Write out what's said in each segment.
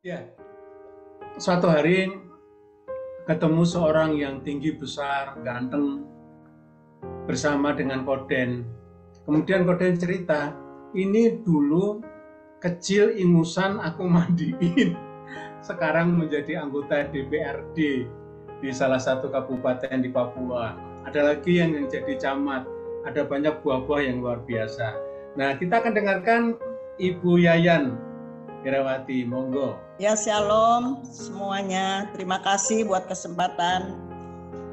Ya, suatu hari ketemu seorang yang tinggi besar, ganteng, bersama dengan Koden. Kemudian Koden cerita, ini dulu kecil ingusan aku mandiin, sekarang menjadi anggota DPRD di salah satu kabupaten di Papua. Ada lagi yang jadi camat, ada banyak buah-buah yang luar biasa. Nah, kita akan dengarkan Ibu Yayan Irawati, monggo. Ya, shalom semuanya. Terima kasih buat kesempatan.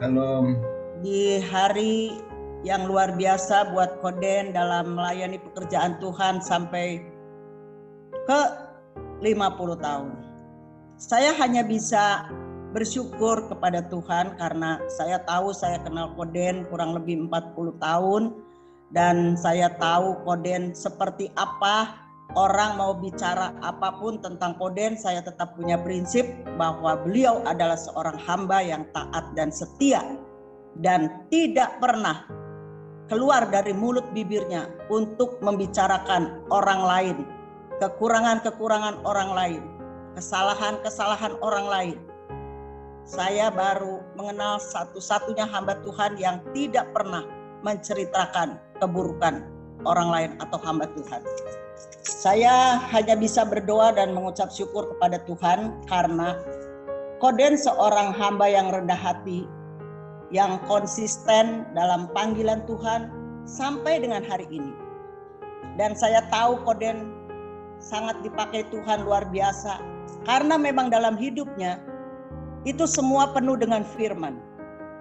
Shalom. Di hari yang luar biasa buat Koden dalam melayani pekerjaan Tuhan sampai ke 50 tahun. Saya hanya bisa bersyukur kepada Tuhan karena saya tahu saya kenal Koden kurang lebih 40 tahun. Dan saya tahu Koden seperti apa. Orang mau bicara apapun tentang Koden, saya tetap punya prinsip bahwa beliau adalah seorang hamba yang taat dan setia dan tidak pernah keluar dari mulut bibirnya untuk membicarakan orang lain, kekurangan-kekurangan orang lain, kesalahan-kesalahan orang lain. Saya baru mengenal satu-satunya hamba Tuhan yang tidak pernah menceritakan keburukan orang lain atau hamba Tuhan. Saya hanya bisa berdoa dan mengucap syukur kepada Tuhan karena Koden seorang hamba yang rendah hati, yang konsisten dalam panggilan Tuhan sampai dengan hari ini. Dan saya tahu Koden sangat dipakai Tuhan luar biasa karena memang dalam hidupnya itu semua penuh dengan firman.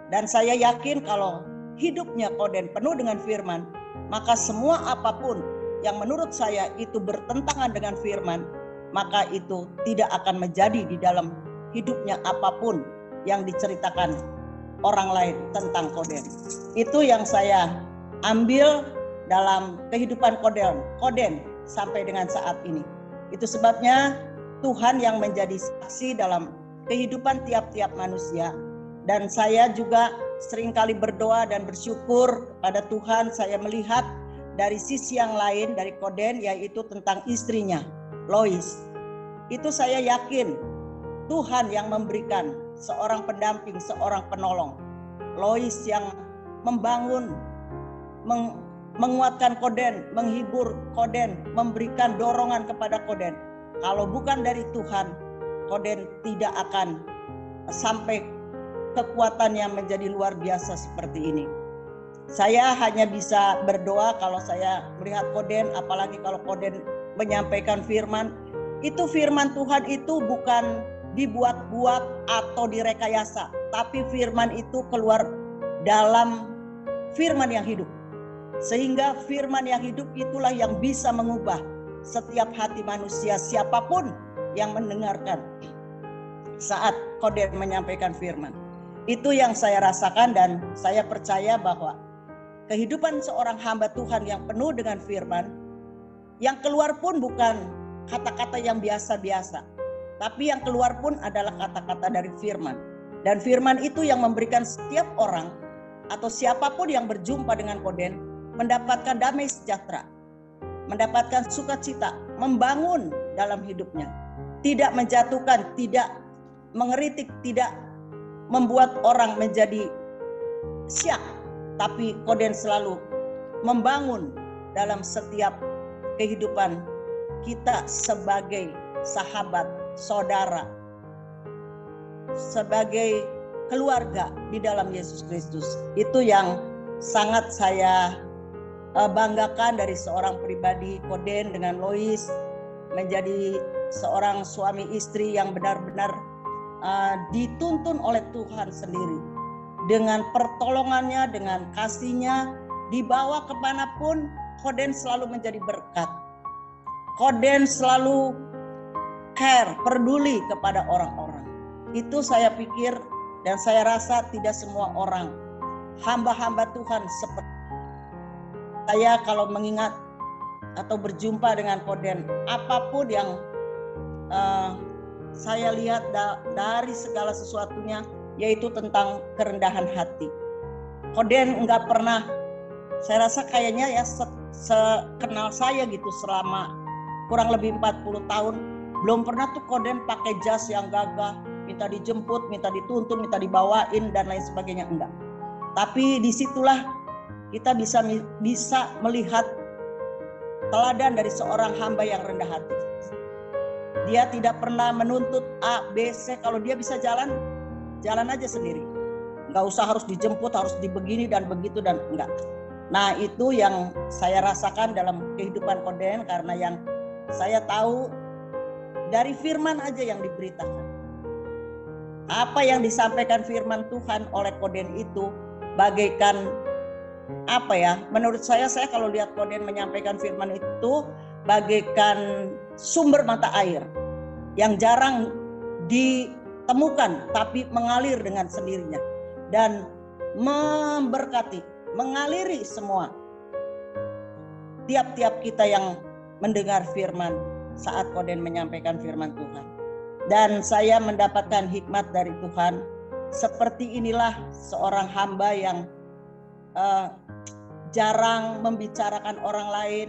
Dan saya yakin kalau hidupnya Koden penuh dengan firman, maka semua apapun yang menurut saya itu bertentangan dengan firman, maka itu tidak akan menjadi di dalam hidupnya apapun yang diceritakan orang lain tentang Koden. Itu yang saya ambil dalam kehidupan Koden sampai dengan saat ini. Itu sebabnya Tuhan yang menjadi saksi dalam kehidupan tiap-tiap manusia. Dan saya juga seringkali berdoa dan bersyukur pada Tuhan, saya melihat dari sisi yang lain dari Koden, yaitu tentang istrinya, Lois. Itu saya yakin Tuhan yang memberikan seorang pendamping, seorang penolong. Lois yang membangun, menguatkan Koden, menghibur Koden, memberikan dorongan kepada Koden. Kalau bukan dari Tuhan, Koden tidak akan sampai kekuatannya menjadi luar biasa seperti ini. Saya hanya bisa berdoa kalau saya melihat Koden, apalagi kalau Koden menyampaikan firman. Itu firman Tuhan itu bukan dibuat-buat atau direkayasa, tapi firman itu keluar dalam firman yang hidup. Sehingga firman yang hidup itulah yang bisa mengubah setiap hati manusia, siapapun yang mendengarkan saat Koden menyampaikan firman. Itu yang saya rasakan dan saya percaya bahwa kehidupan seorang hamba Tuhan yang penuh dengan firman, yang keluar pun bukan kata-kata yang biasa-biasa, tapi yang keluar pun adalah kata-kata dari firman. Dan firman itu yang memberikan setiap orang atau siapapun yang berjumpa dengan Koden mendapatkan damai sejahtera, mendapatkan sukacita, membangun dalam hidupnya. Tidak menjatuhkan, tidak mengeritik, tidak membuat orang menjadi syak, tapi Koden selalu membangun dalam setiap kehidupan kita sebagai sahabat, saudara, sebagai keluarga di dalam Yesus Kristus. Itu yang sangat saya banggakan dari seorang pribadi Koden dengan Lois, menjadi seorang suami istri yang benar-benar dituntun oleh Tuhan sendiri. Dengan pertolongannya, dengan kasihnya, dibawa kemanapun, Koden selalu menjadi berkat. Koden selalu care, peduli kepada orang-orang. Itu saya pikir dan saya rasa tidak semua orang, hamba-hamba Tuhan seperti saya. Kalau mengingat atau berjumpa dengan Koden, apapun yang saya lihat dari segala sesuatunya, yaitu tentang kerendahan hati. Koden enggak pernah, saya rasa kayaknya ya sekenal saya gitu selama kurang lebih 40 tahun, Belum pernah tuh Koden pakai jas yang gagah, minta dijemput, minta dituntun, minta dibawain dan lain sebagainya, enggak. Tapi disitulah kita bisa melihat teladan dari seorang hamba yang rendah hati. Dia tidak pernah menuntut A, B, C. Kalau dia bisa jalan, jalan aja sendiri. Enggak usah harus dijemput, harus dibegini dan begitu dan enggak. Nah, itu yang saya rasakan dalam kehidupan Koden, karena yang saya tahu dari firman aja yang diberitakan. Apa yang disampaikan firman Tuhan oleh Koden itu bagaikan apa ya? Menurut saya kalau lihat Koden menyampaikan firman itu bagaikan sumber mata air yang jarang ditemukan tapi mengalir dengan sendirinya dan memberkati, mengaliri semua tiap-tiap kita yang mendengar firman saat Koden menyampaikan firman Tuhan. Dan saya mendapatkan hikmat dari Tuhan. Seperti inilah seorang hamba yang jarang membicarakan orang lain.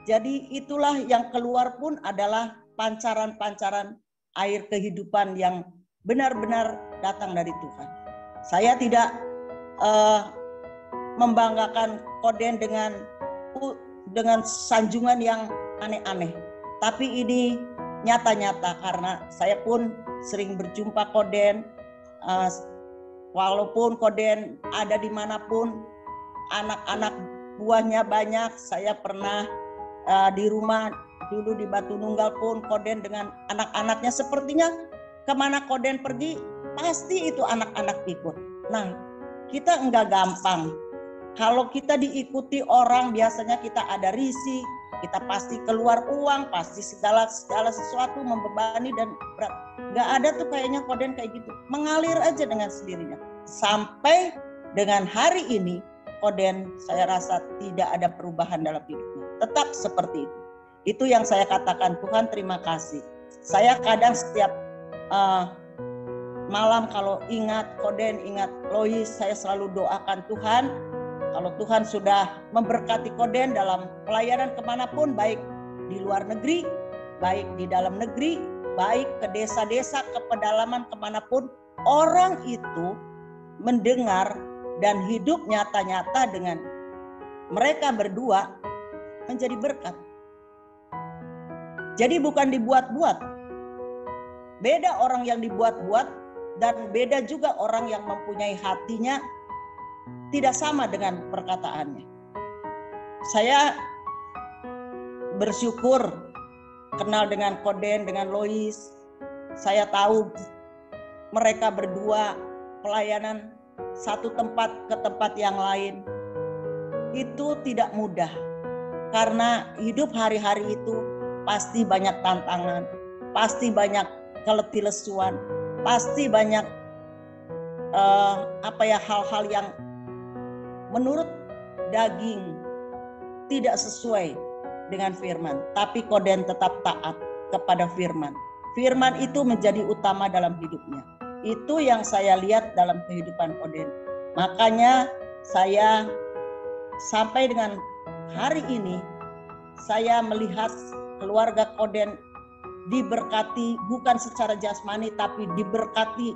Jadi itulah yang keluar pun adalah pancaran-pancaran air kehidupan yang benar-benar datang dari Tuhan. Saya tidak membanggakan Koden dengan sanjungan yang aneh-aneh. Tapi ini nyata-nyata karena saya pun sering berjumpa Koden. Walaupun Koden ada dimanapun, anak-anak buahnya banyak. Saya pernah di rumah dulu di Batu Nunggal pun Koden dengan anak-anaknya, sepertinya kemana Koden pergi pasti itu anak-anak ikut. Nah, kita enggak gampang. Kalau kita diikuti orang biasanya kita ada risih, kita pasti keluar uang, pasti segala sesuatu membebani dan berat. Enggak ada tuh kayaknya Koden kayak gitu. Mengalir aja dengan sendirinya. Sampai dengan hari ini Koden saya rasa tidak ada perubahan dalam hidupnya. Tetap seperti itu. Itu yang saya katakan, Tuhan terima kasih. Saya kadang setiap malam kalau ingat Koden, ingat Lois, saya selalu doakan Tuhan. Kalau Tuhan sudah memberkati Koden dalam pelayanan kemanapun, baik di luar negeri, baik di dalam negeri, baik ke desa-desa, ke pedalaman kemanapun, orang itu mendengar dan hidup nyata-nyata dengan mereka berdua menjadi berkat. Jadi bukan dibuat-buat. Beda orang yang dibuat-buat dan beda juga orang yang mempunyai hatinya tidak sama dengan perkataannya. Saya bersyukur kenal dengan Koden, dengan Lois. Saya tahu mereka berdua pelayanan satu tempat ke tempat yang lain. Itu tidak mudah. Karena hidup hari-hari itu pasti banyak tantangan, pasti banyak keletih lesuan, pasti banyak hal-hal yang menurut daging tidak sesuai dengan firman. Tapi Koden tetap taat kepada firman. Firman itu menjadi utama dalam hidupnya. Itu yang saya lihat dalam kehidupan Koden. Makanya saya sampai dengan hari ini saya melihat keluarga Koden diberkati bukan secara jasmani tapi diberkati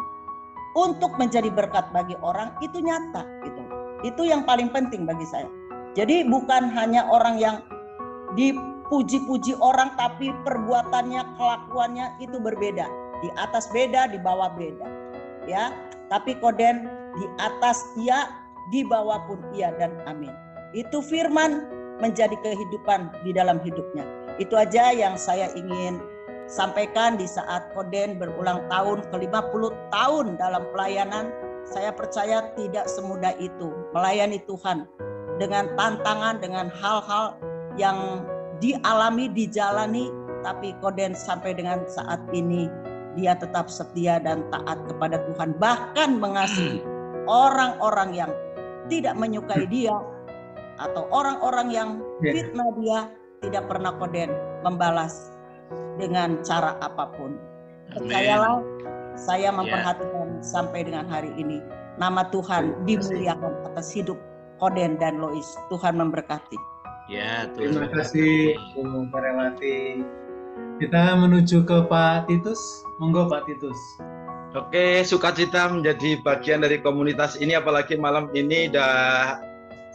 untuk menjadi berkat bagi orang. Itu nyata gitu. Itu yang paling penting bagi saya. Jadi bukan hanya orang yang dipuji-puji orang tapi perbuatannya, kelakuannya itu berbeda. Di atas beda, di bawah beda. Ya, tapi Koden di atas iya, di bawah pun iya dan amin. Itu firman menjadi kehidupan di dalam hidupnya. Itu aja yang saya ingin sampaikan di saat Koden berulang tahun ke-50 tahun dalam pelayanan. Saya percaya tidak semudah itu melayani Tuhan dengan tantangan, dengan hal-hal yang dialami, dijalani. Tapi Koden sampai dengan saat ini dia tetap setia dan taat kepada Tuhan. Bahkan mengasihi orang-orang yang tidak menyukai dia atau orang-orang yang fitnah dia, tidak pernah Koden membalas dengan cara apapun. Percayalah, saya memperhatikan sampai dengan hari ini. Nama Tuhan dimuliakan atas hidup Koden dan Lois. Tuhan memberkati. Ya, terima kasih Bu Parewati. Kita menuju ke Pak Titus. Monggo Pak Titus. Oke, sukacita menjadi bagian dari komunitas ini, apalagi malam ini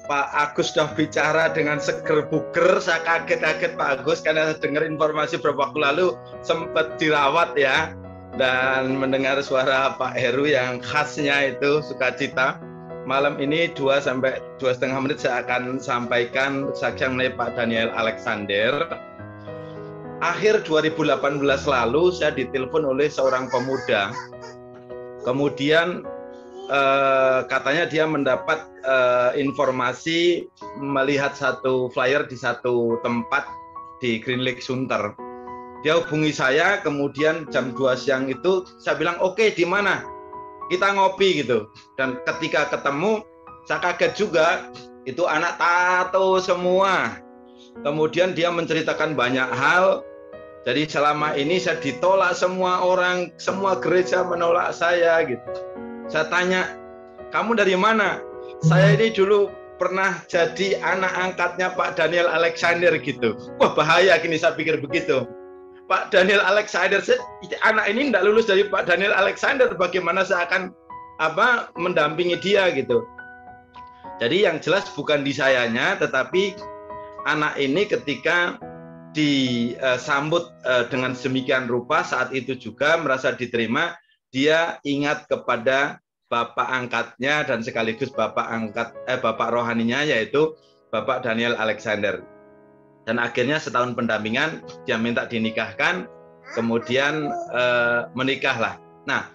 Pak Agus sudah bicara dengan seger buger. Saya kaget-kaget Pak Agus karena dengar informasi beberapa waktu lalu sempat dirawat ya, dan mendengar suara Pak Heru yang khasnya itu sukacita. Malam ini 2-2,5 menit saya akan sampaikan kesaksian mengenai Pak Daniel Alexander. Akhir 2018 lalu saya ditelepon oleh seorang pemuda. Kemudian katanya dia mendapat informasi melihat satu flyer di satu tempat di Green Lake Sunter. Dia hubungi saya, kemudian jam 2 siang itu saya bilang, oke, di mana? Kita ngopi gitu. Dan ketika ketemu, saya kaget juga, itu anak tato semua. Kemudian dia menceritakan banyak hal. Jadi selama ini saya ditolak semua orang, semua gereja menolak saya gitu. Saya tanya, kamu dari mana? Saya ini dulu pernah jadi anak angkatnya Pak Daniel Alexander gitu. Wah, bahaya gini, saya pikir begitu. Pak Daniel Alexander, anak ini tidak lulus dari Pak Daniel Alexander, bagaimana saya akan mendampingi dia gitu. Jadi yang jelas bukan di sayanya, tetapi anak ini ketika disambut dengan sedemikian rupa, saat itu juga merasa diterima, dia ingat kepada bapak angkatnya dan sekaligus bapak rohaninya, yaitu Bapak Daniel Alexander. Dan akhirnya setahun pendampingan dia minta dinikahkan, kemudian menikahlah. Nah,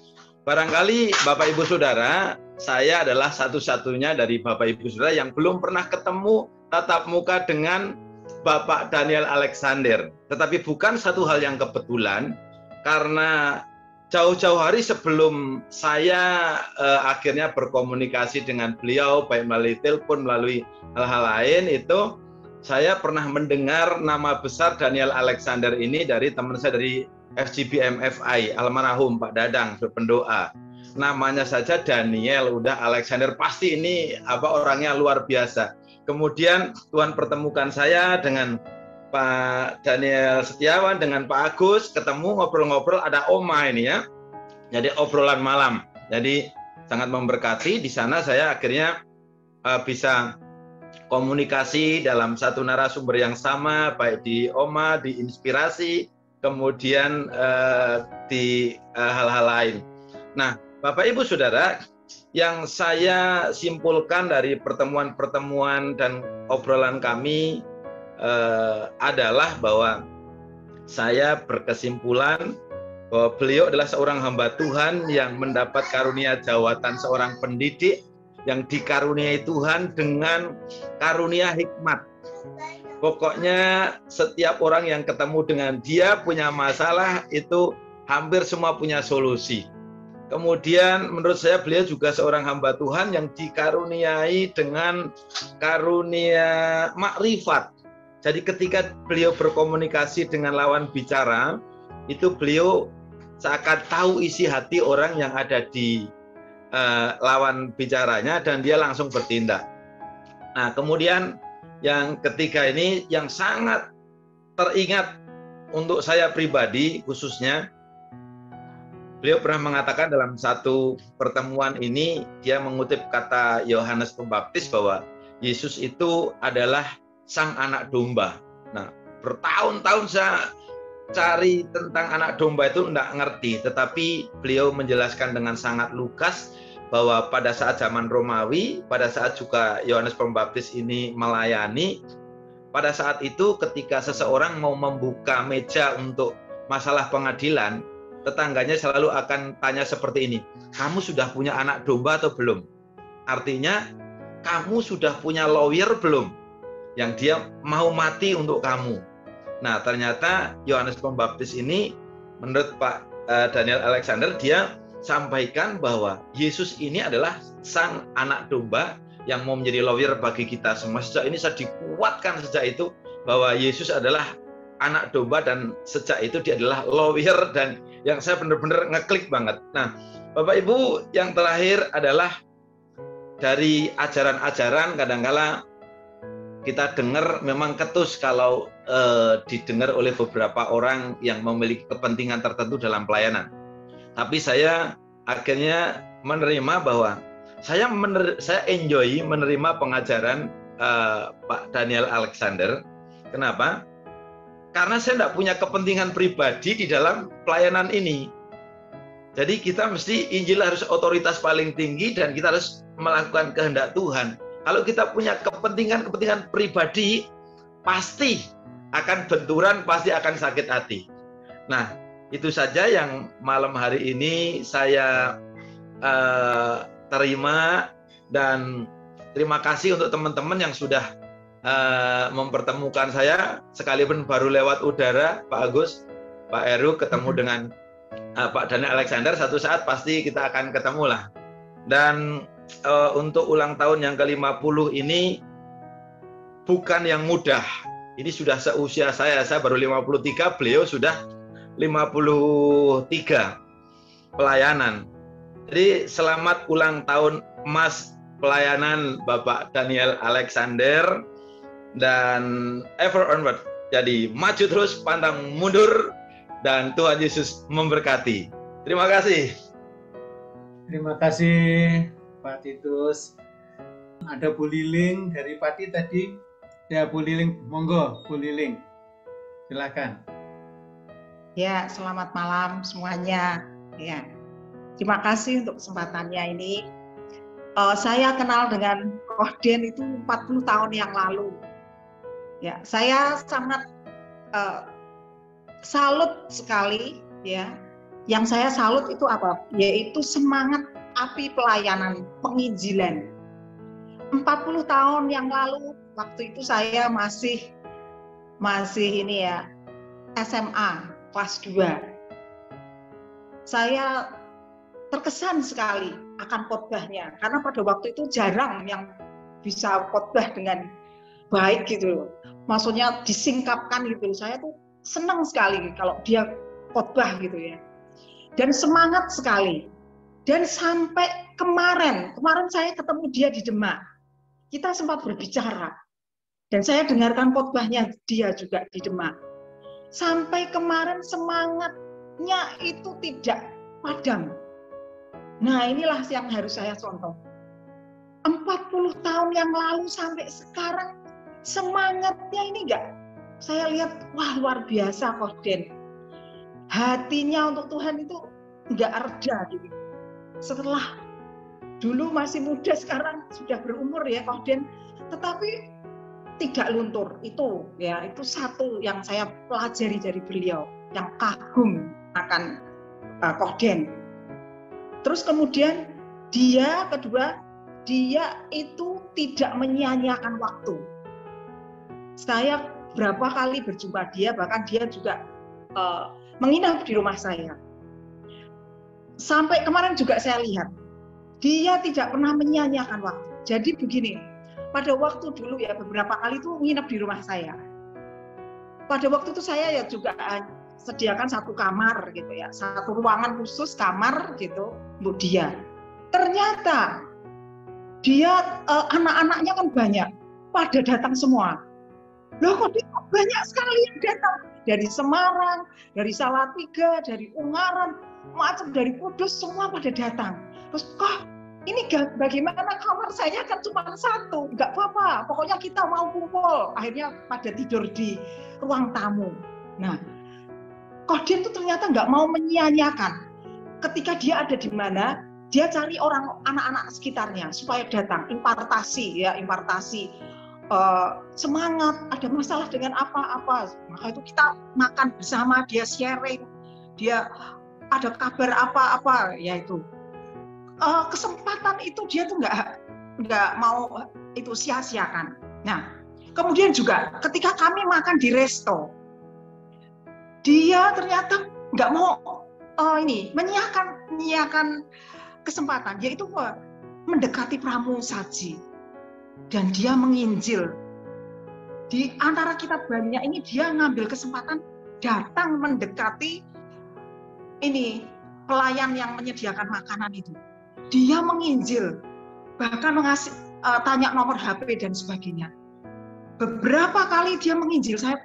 barangkali Bapak Ibu Saudara, saya adalah satu-satunya dari Bapak Ibu Saudara yang belum pernah ketemu tatap muka dengan Bapak Daniel Alexander. Tetapi bukan satu hal yang kebetulan, karena jauh-jauh hari sebelum saya akhirnya berkomunikasi dengan beliau, baik melalui telepon, melalui hal-hal lain, itu saya pernah mendengar nama besar Daniel Alexander ini dari teman saya dari FGBMFI, almarhum Pak Dadang, pendoa. Namanya saja Daniel, udah Alexander, pasti ini orangnya luar biasa. Kemudian Tuhan pertemukan saya dengan Pak Daniel Setiawan, dengan Pak Agus, ketemu ngobrol-ngobrol, ada Oma ini ya. Jadi obrolan malam. Jadi sangat memberkati. Di sana saya akhirnya bisa komunikasi dalam satu narasumber yang sama, baik di Oma, di Inspirasi, kemudian di hal-hal lain. Nah, Bapak Ibu Saudara, yang saya simpulkan dari pertemuan-pertemuan dan obrolan kami adalah bahwa saya berkesimpulan bahwa beliau adalah seorang hamba Tuhan yang mendapat karunia jawatan seorang pendidik yang dikaruniai Tuhan dengan karunia hikmat. Pokoknya setiap orang yang ketemu dengan dia punya masalah, itu hampir semua punya solusi. Kemudian menurut saya beliau juga seorang hamba Tuhan yang dikaruniai dengan karunia makrifat. Jadi ketika beliau berkomunikasi dengan lawan bicara, itu beliau seakan tahu isi hati orang yang ada di lawan bicaranya, dan dia langsung bertindak. Nah, kemudian yang ketiga ini yang sangat teringat untuk saya pribadi khususnya, beliau pernah mengatakan dalam satu pertemuan ini, dia mengutip kata Yohanes Pembaptis bahwa Yesus itu adalah sang anak domba. Nah, bertahun-tahun saya cari tentang anak domba itu enggak ngerti, tetapi beliau menjelaskan dengan sangat lugas bahwa pada saat zaman Romawi, pada saat juga Yohanes Pembaptis ini melayani, pada saat itu ketika seseorang mau membuka meja untuk masalah pengadilan, tetangganya selalu akan tanya seperti ini, kamu sudah punya anak domba atau belum? Artinya, kamu sudah punya lawyer belum? Yang dia mau mati untuk kamu. Nah, ternyata Yohanes Pembaptis ini, menurut Pak Daniel Alexander, dia sampaikan bahwa Yesus ini adalah sang anak domba yang mau menjadi lawyer bagi kita semua. Sejak ini saya dikuatkan sejak itu bahwa Yesus adalah anak domba, dan sejak itu dia adalah lawyer, dan yang saya benar-benar ngeklik banget. Nah, Bapak Ibu, yang terakhir adalah dari ajaran-ajaran kadangkala kita dengar memang ketus kalau didengar oleh beberapa orang yang memiliki kepentingan tertentu dalam pelayanan. Tapi saya akhirnya menerima bahwa saya enjoy menerima pengajaran Pak Daniel Alexander. Kenapa? Karena saya tidak punya kepentingan pribadi di dalam pelayanan ini. Jadi kita mesti Injil harus otoritas paling tinggi dan kita harus melakukan kehendak Tuhan. Kalau kita punya kepentingan pribadi, pasti akan benturan, pasti akan sakit hati. Nah, itu saja yang malam hari ini saya terima, dan terima kasih untuk teman-teman yang sudah mempertemukan saya, sekalipun baru lewat udara. Pak Agus, Pak Heru ketemu dengan Pak Daniel Alexander, satu saat pasti kita akan ketemu lah. Dan untuk ulang tahun yang ke-50 ini bukan yang mudah. Ini sudah seusia saya baru 53, beliau sudah 53 pelayanan. Jadi selamat ulang tahun emas pelayanan Bapak Daniel Alexander, dan ever onward. Jadi maju terus, pantang mundur, dan Tuhan Yesus memberkati. Terima kasih. Terima kasih Pak Titus. Ada Bu Liling dari Pati tadi. Ya, Bu Liling, monggo Bu Liling. Silakan. Ya, selamat malam semuanya. Ya, terima kasih untuk kesempatannya ini. Saya kenal dengan Kohden itu 40 tahun yang lalu. Ya, saya sangat salut sekali, ya. Yang saya salut itu apa? Yaitu semangat api pelayanan penginjilan. 40 tahun yang lalu, waktu itu saya masih ini ya, SMA kelas 2. Saya terkesan sekali akan khotbahnya, karena pada waktu itu jarang yang bisa khotbah dengan baik gitu. Maksudnya disingkapkan gitu. Saya tuh senang sekali kalau dia khotbah gitu ya. Dan semangat sekali. Dan sampai kemarin saya ketemu dia di Demak. Kita sempat berbicara. Dan saya dengarkan khotbahnya dia juga di Demak. Sampai kemarin semangatnya itu tidak padam. Nah, inilah yang harus saya contoh. 40 tahun yang lalu sampai sekarang semangatnya ini saya lihat, wah luar biasa Kohden. Hatinya untuk Tuhan itu enggak reda gitu. Setelah dulu masih muda, sekarang sudah berumur ya Kohden, tetapi tidak luntur. Itu ya, itu satu yang saya pelajari dari beliau, yang kagum akan Kohden. Terus kemudian kedua, dia itu tidak menyia-nyiakan waktu. Saya berapa kali berjumpa dia, bahkan dia juga menginap di rumah saya. Sampai kemarin juga saya lihat, dia tidak pernah menyia-nyiakan waktu. Jadi begini, pada waktu dulu ya beberapa kali itu menginap di rumah saya. Pada waktu itu saya ya juga sediakan satu kamar gitu ya, satu ruangan khusus kamar gitu untuk dia. Ternyata dia anak-anaknya kan banyak, pada datang semua. Loh kok banyak sekali yang datang dari Semarang, dari Salatiga, dari Ungaran, macam dari Kudus, semua pada datang. Terus kok ini bagaimana, kamar saya kan cuma satu, nggak apa-apa, pokoknya kita mau kumpul. Akhirnya pada tidur di ruang tamu. Nah, Kohden itu ternyata nggak mau menyia-nyiakan. Ketika dia ada di mana, dia cari anak-anak sekitarnya supaya datang, impartasi, semangat, ada masalah dengan apa-apa. Maka itu kita makan bersama, dia sharing, dia ada kabar apa-apa, yaitu kesempatan itu dia tuh nggak mau itu sia-siakan. Nah, kemudian juga ketika kami makan di resto, dia ternyata nggak mau menyiakan kesempatan, yaitu mendekati pramu saji. Dan dia menginjil. Di antara kita banyak ini, dia ngambil kesempatan datang mendekati ini pelayan yang menyediakan makanan itu. Dia menginjil, bahkan tanya nomor HP dan sebagainya. beberapa kali dia menginjil, saya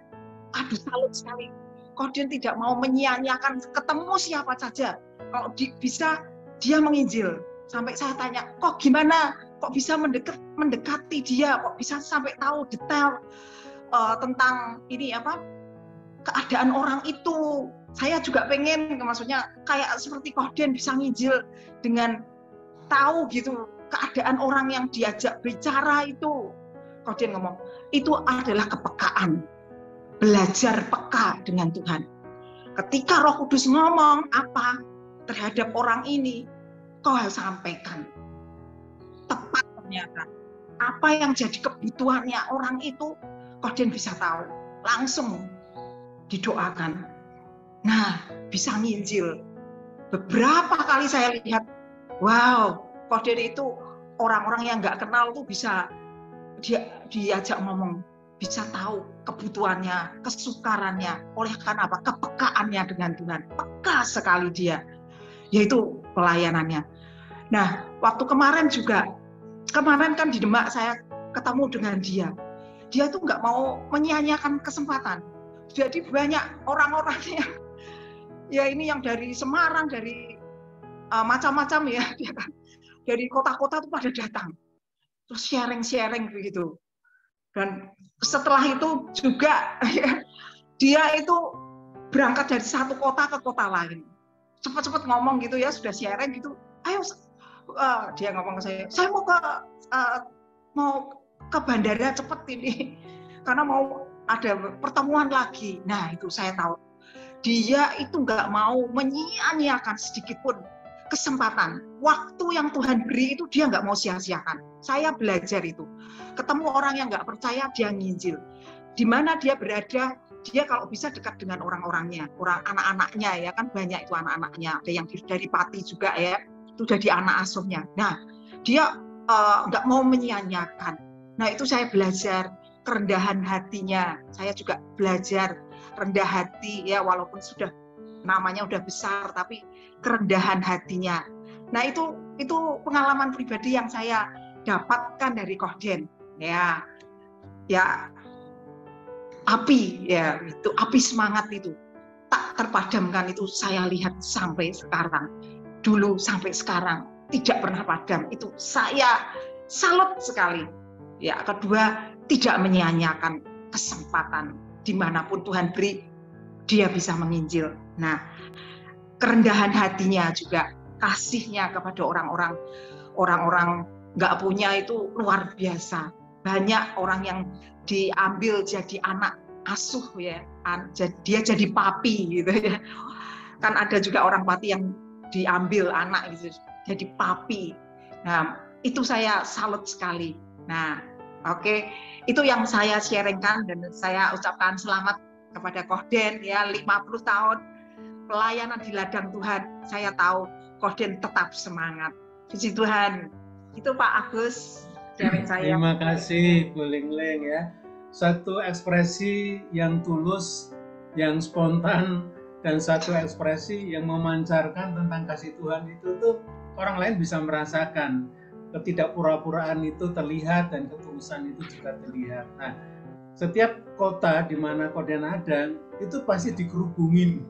aduh salut sekali. Koden tidak mau menyia-nyiakan ketemu siapa saja. Kalau bisa dia menginjil. Sampai saya tanya, kok gimana? Kok bisa mendekati dia? Kok bisa sampai tahu detail tentang ini apa? Keadaan orang itu. Saya juga pengen, maksudnya kayak seperti Koden bisa nginjil dengan tahu gitu keadaan orang yang diajak bicara itu. Koden ngomong, itu adalah kepekaan. Belajar peka dengan Tuhan. Ketika Roh Kudus ngomong apa terhadap orang ini, kau harus sampaikan. Tepat ternyata. Apa yang jadi kebutuhannya orang itu, Koden bisa tahu. Langsung didoakan. Nah, bisa nginjil. Beberapa kali saya lihat, wow, Koden itu orang-orang yang nggak kenal tuh bisa diajak ngomong. Bisa tahu kebutuhannya, kesukarannya, oleh karena apa? Kepekaannya dengan Tuhan. Peka sekali dia, yaitu pelayanannya. Nah, waktu kemarin kan di Demak saya ketemu dengan dia. Dia tuh nggak mau menyia-nyiakan kesempatan. Jadi banyak orang-orang yang dari Semarang, dari macam-macam ya, dari kota-kota tuh pada datang. Terus sharing-sharing begitu. Dan setelah itu juga dia itu berangkat dari satu kota ke kota lain. Cepat-cepat ngomong gitu ya, sudah sharing gitu. Ayo, dia ngomong ke saya mau ke bandara cepet ini, karena mau ada pertemuan lagi. Nah itu saya tahu. Dia itu nggak mau menyia-nyiakan sedikit pun kesempatan. Waktu yang Tuhan beri itu dia nggak mau sia-siakan. Saya belajar itu. Ketemu orang yang nggak percaya, dia nginjil. Di mana dia berada, dia kalau bisa dekat dengan orang-orangnya, anak-anaknya ya kan, banyak itu anak-anaknya. Ada yang dari Pati juga ya, itu jadi anak asuhnya. Nah, dia nggak mau menyia-nyiakan. Nah, itu saya belajar kerendahan hatinya. Saya juga belajar rendah hati ya, walaupun sudah namanya udah besar, tapi kerendahan hatinya. Nah, itu pengalaman pribadi yang saya dapatkan dari Koden. Ya api ya, itu api semangat itu tak terpadamkan, itu saya lihat sampai sekarang. Dulu sampai sekarang tidak pernah padam. Itu saya salut sekali. Ya, kedua, tidak menyia-nyiakan kesempatan dimanapun Tuhan beri, dia bisa menginjil. Nah, kerendahan hatinya juga, kasihnya kepada orang-orang nggak punya itu luar biasa. Banyak orang yang diambil jadi anak asuh ya, dia jadi papi gitu ya. Kan ada juga orang Pati yang diambil anak gitu, jadi papi. Nah, itu saya salut sekali. Nah, oke, itu yang saya sharingkan dan saya ucapkan selamat kepada Koden ya, 50 tahun pelayanan di ladang Tuhan. Saya tahu Koden tetap semangat. Puji Tuhan. Itu Pak Agus sharing saya. Terima kasih Bu Ling-Ling ya. Satu ekspresi yang tulus, yang spontan, dan satu ekspresi yang memancarkan tentang kasih Tuhan itu tuh orang lain bisa merasakan. Ketidakpura-puraan itu terlihat dan ketulusan itu juga terlihat. Nah, setiap kota di mana Koden ada itu pasti dikerubungin.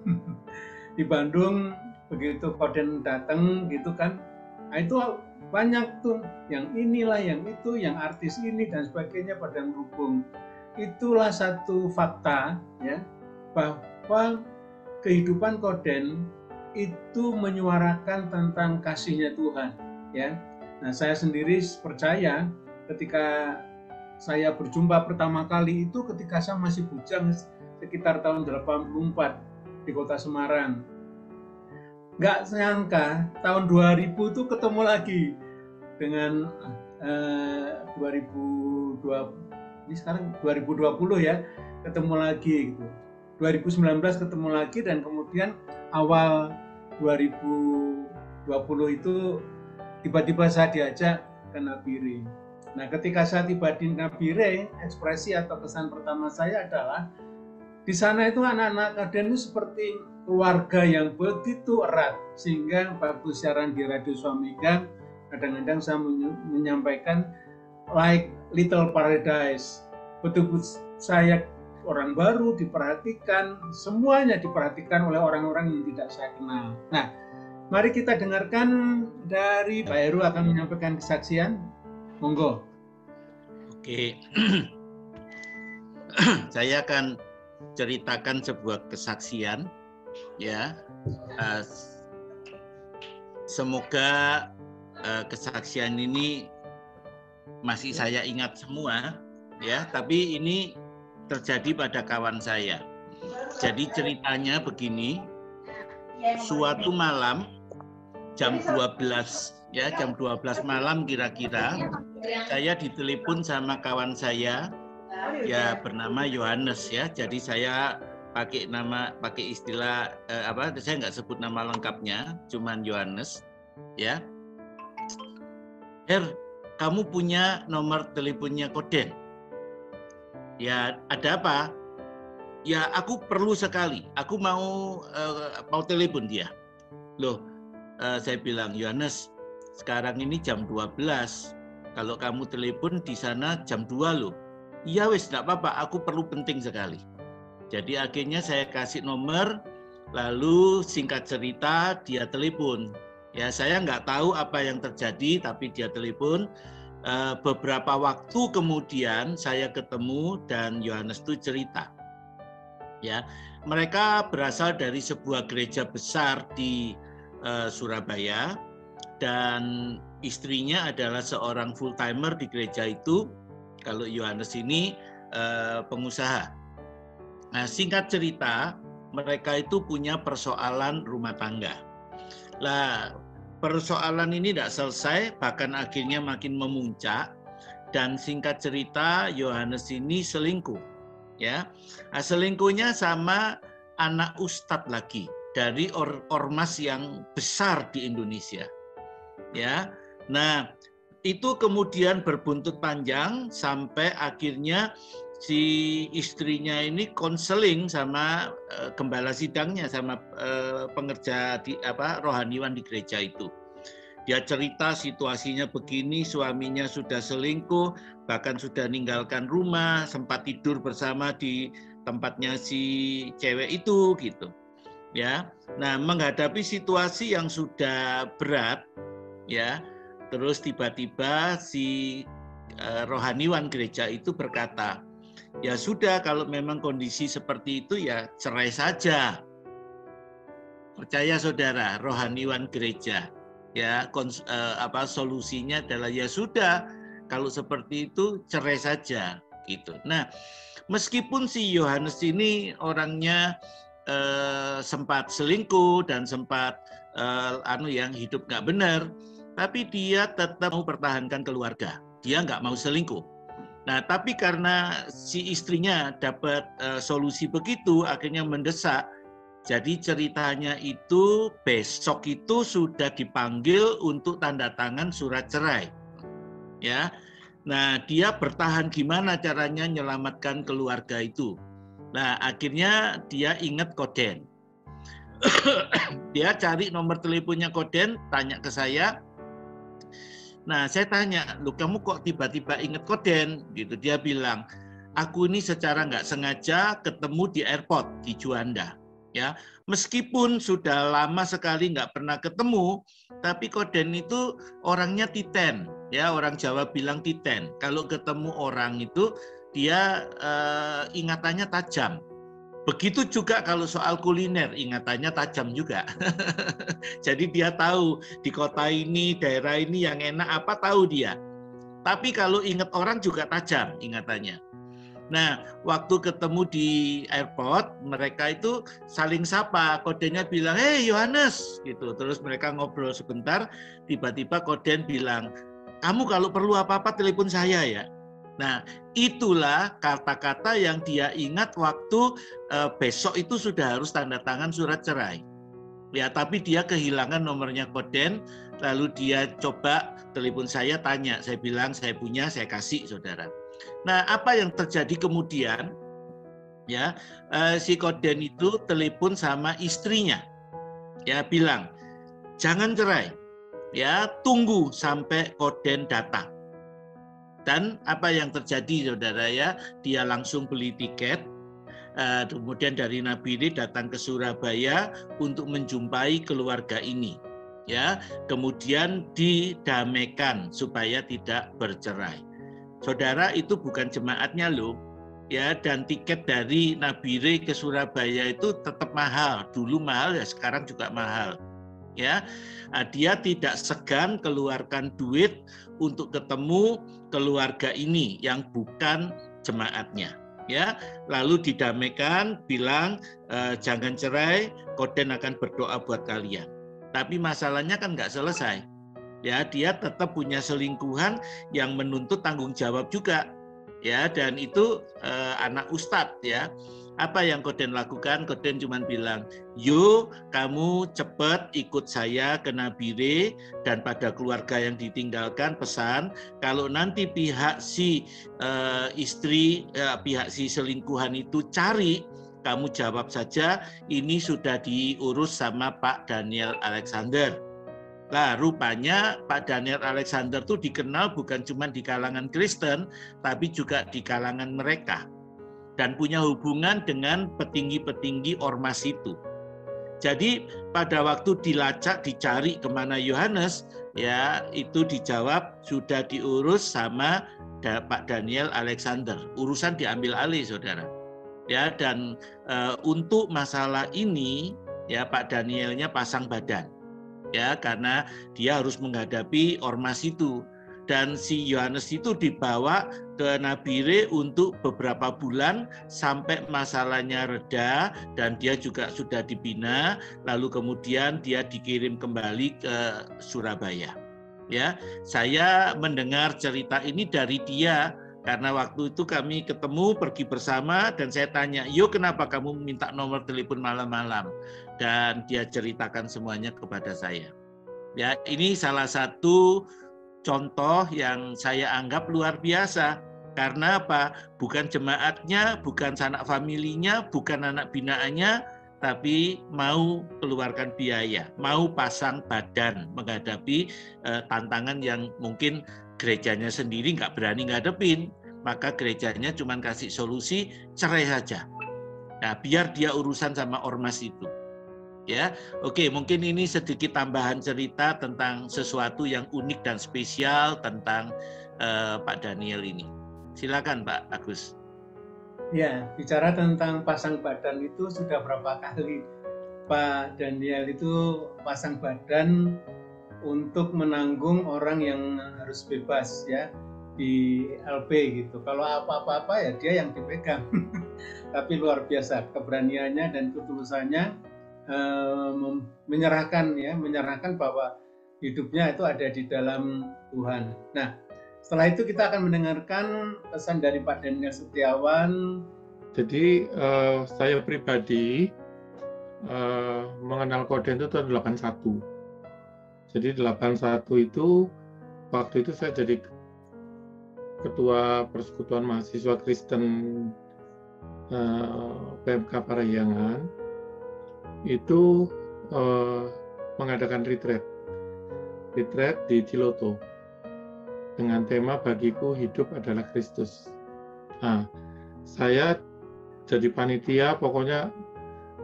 Di Bandung begitu Koden datang gitu kan, nah itu banyak tuh yang inilah, yang itu, yang artis ini dan sebagainya pada merubung. Itulah satu fakta ya, bahwa kehidupan Koden itu menyuarakan tentang kasihnya Tuhan ya. Nah, saya sendiri percaya ketika saya berjumpa pertama kali itu ketika saya masih bujang sekitar tahun 84 di kota Semarang. Nggak nyangka tahun 2000 itu ketemu lagi dengan 2020, ini sekarang 2020 ya, ketemu lagi gitu. 2019 ketemu lagi dan kemudian awal 2020 itu tiba-tiba saya diajak ke Nabire. Nah, ketika saya tiba di Nabire, ekspresi atau kesan pertama saya adalah di sana itu anak-anak Koden itu seperti keluarga yang begitu erat, sehingga bagus siaran di Radio Swamega kadang-kadang saya menyampaikan like little paradise, betul-betul saya orang baru, diperhatikan, semuanya diperhatikan oleh orang-orang yang tidak saya kenal. Nah, mari kita dengarkan dari Pak Heru akan menyampaikan kesaksian. Monggo. Oke, saya akan ceritakan sebuah kesaksian, ya. Semoga kesaksian ini masih saya ingat semua, ya. Tapi ini terjadi pada kawan saya. Jadi ceritanya begini, suatu malam jam 12 ya, jam 12 malam kira-kira, saya ditelepon sama kawan saya ya bernama Yohanes ya. Jadi saya pakai istilah saya nggak sebut nama lengkapnya, cuman Yohanes ya. Kamu punya nomor teleponnya Koden? Ya, ada apa? Ya, aku perlu sekali. Aku mau telepon dia. Loh, saya bilang, Yohanes, sekarang ini jam 12. Kalau kamu telepon di sana jam 2 loh. Iya wes, enggak apa-apa, aku perlu penting sekali. Jadi akhirnya saya kasih nomor, lalu singkat cerita dia telepon. Ya, saya nggak tahu apa yang terjadi, tapi dia telepon. Beberapa waktu kemudian saya ketemu dan Yohanes itu cerita, ya mereka berasal dari sebuah gereja besar di Surabaya dan istrinya adalah seorang full timer di gereja itu. Kalau Yohanes ini pengusaha. Nah, singkat cerita mereka itu punya persoalan rumah tangga. Lah, persoalan ini tidak selesai, bahkan akhirnya makin memuncak. Dan singkat cerita, Yohanes ini selingkuh, ya. Nah, selingkuhnya sama anak ustadz lagi dari ormas yang besar di Indonesia, ya. Nah, itu kemudian berbuntut panjang sampai akhirnya si istrinya ini konseling sama gembala sidangnya, sama pengerja rohaniwan di gereja itu. Dia cerita situasinya begini, suaminya sudah selingkuh, bahkan sudah meninggalkan rumah, sempat tidur bersama di tempatnya si cewek itu gitu. Ya. Nah, menghadapi situasi yang sudah berat, ya. Terus tiba-tiba si rohaniwan gereja itu berkata, ya sudah, kalau memang kondisi seperti itu ya cerai saja. Percaya saudara, rohaniwan gereja, ya solusinya adalah ya sudah, kalau seperti itu cerai saja gitu. Nah, meskipun si Yohanes ini orangnya sempat selingkuh dan sempat yang hidup nggak benar, tapi dia tetap mau pertahankan keluarga. Dia nggak mau selingkuh. Nah, tapi karena si istrinya dapat solusi begitu, akhirnya mendesak. Jadi ceritanya itu besok itu sudah dipanggil untuk tanda tangan surat cerai. Ya. Nah, dia bertahan gimana caranya menyelamatkan keluarga itu. Nah, akhirnya dia ingat Koden. Dia cari nomor teleponnya Koden, tanya ke saya. Nah, saya tanya, "Loh, kamu kok tiba-tiba ingat Koden?" Gitu. Dia bilang, "Aku ini secara nggak sengaja ketemu di airport di Juanda." Ya, meskipun sudah lama sekali nggak pernah ketemu, tapi Koden itu orangnya titen. Ya, orang Jawa bilang titen. Kalau ketemu orang itu dia ingatannya tajam. Begitu juga kalau soal kuliner, ingatannya tajam juga. Jadi dia tahu di kota ini, daerah ini yang enak apa tahu dia. Tapi kalau ingat orang juga tajam ingatannya. Nah, waktu ketemu di airport, mereka itu saling sapa. Kodennya bilang, "Hei Yohanes," gitu. Terus mereka ngobrol sebentar, tiba-tiba Koden bilang, "Kamu kalau perlu apa-apa telepon saya ya." Nah, itulah kata-kata yang dia ingat waktu besok itu sudah harus tanda tangan surat cerai. Ya, tapi dia kehilangan nomornya Koden, lalu dia coba telepon saya, tanya. Saya bilang, saya punya, saya kasih, saudara. Nah, apa yang terjadi kemudian? Ya, si Koden itu telepon sama istrinya. Ya, bilang, "Jangan cerai. Ya, tunggu sampai Koden datang." Dan apa yang terjadi saudara ya, dia langsung beli tiket, kemudian dari Nabire datang ke Surabaya untuk menjumpai keluarga ini. Ya, kemudian didamaikan supaya tidak bercerai. Saudara, itu bukan jemaatnya loh. Ya, dan tiket dari Nabire ke Surabaya itu tetap mahal. Dulu mahal ya, sekarang juga mahal. Ya, dia tidak segan keluarkan duit untuk ketemu keluarga ini yang bukan jemaatnya. Ya, lalu didamaikan, bilang jangan cerai, Koden akan berdoa buat kalian. Tapi masalahnya kan nggak selesai. Ya, dia tetap punya selingkuhan yang menuntut tanggung jawab juga. Ya, dan itu anak ustadz ya. Apa yang Koden lakukan? Koden cuma bilang, yuk kamu cepat ikut saya ke Nabire, dan pada keluarga yang ditinggalkan pesan, kalau nanti pihak si istri, pihak si selingkuhan itu cari, kamu jawab saja, ini sudah diurus sama Pak Daniel Alexander. Nah, rupanya Pak Daniel Alexander itu dikenal bukan cuma di kalangan Kristen, tapi juga di kalangan mereka. Dan punya hubungan dengan petinggi-petinggi ormas itu. Jadi pada waktu dilacak, dicari kemana Yohanes, ya itu dijawab sudah diurus sama Pak Daniel Alexander. Urusan diambil alih, saudara. Ya, dan untuk masalah ini, ya Pak Danielnya pasang badan, ya karena dia harus menghadapi ormas itu. Dan si Yohanes itu dibawa ke Nabire untuk beberapa bulan sampai masalahnya reda dan dia juga sudah dibina, lalu kemudian dia dikirim kembali ke Surabaya. Ya, saya mendengar cerita ini dari dia karena waktu itu kami ketemu pergi bersama dan saya tanya, "Yo, kenapa kamu minta nomor telepon malam-malam?" Dan dia ceritakan semuanya kepada saya. Ya, ini salah satu contoh yang saya anggap luar biasa. Karena apa? Bukan jemaatnya, bukan sanak familinya, bukan anak binaannya, tapi mau keluarkan biaya, mau pasang badan menghadapi tantangan yang mungkin gerejanya sendiri nggak berani ngadepin. Maka gerejanya cuma kasih solusi, cerai saja. Nah, biar dia urusan sama ormas itu. Ya, oke, mungkin ini sedikit tambahan cerita tentang sesuatu yang unik dan spesial tentang Pak Daniel ini. Silakan Pak Agus. Ya, bicara tentang pasang badan itu sudah berapa kali Pak Daniel itu pasang badan untuk menanggung orang yang harus bebas ya di LP gitu. Kalau apa-apa ya dia yang dipegang. Tapi luar biasa keberaniannya dan ketulusannya. Menyerahkan bahwa hidupnya itu ada di dalam Tuhan. Nah, setelah itu kita akan mendengarkan pesan dari Pak Daniel Setiawan. Jadi saya pribadi mengenal Koden itu tahun 81. Jadi 81 itu waktu itu saya jadi ketua Persekutuan Mahasiswa Kristen PMK Parahyangan. Itu mengadakan retreat di Ciloto dengan tema Bagiku Hidup Adalah Kristus. Nah, saya jadi panitia, pokoknya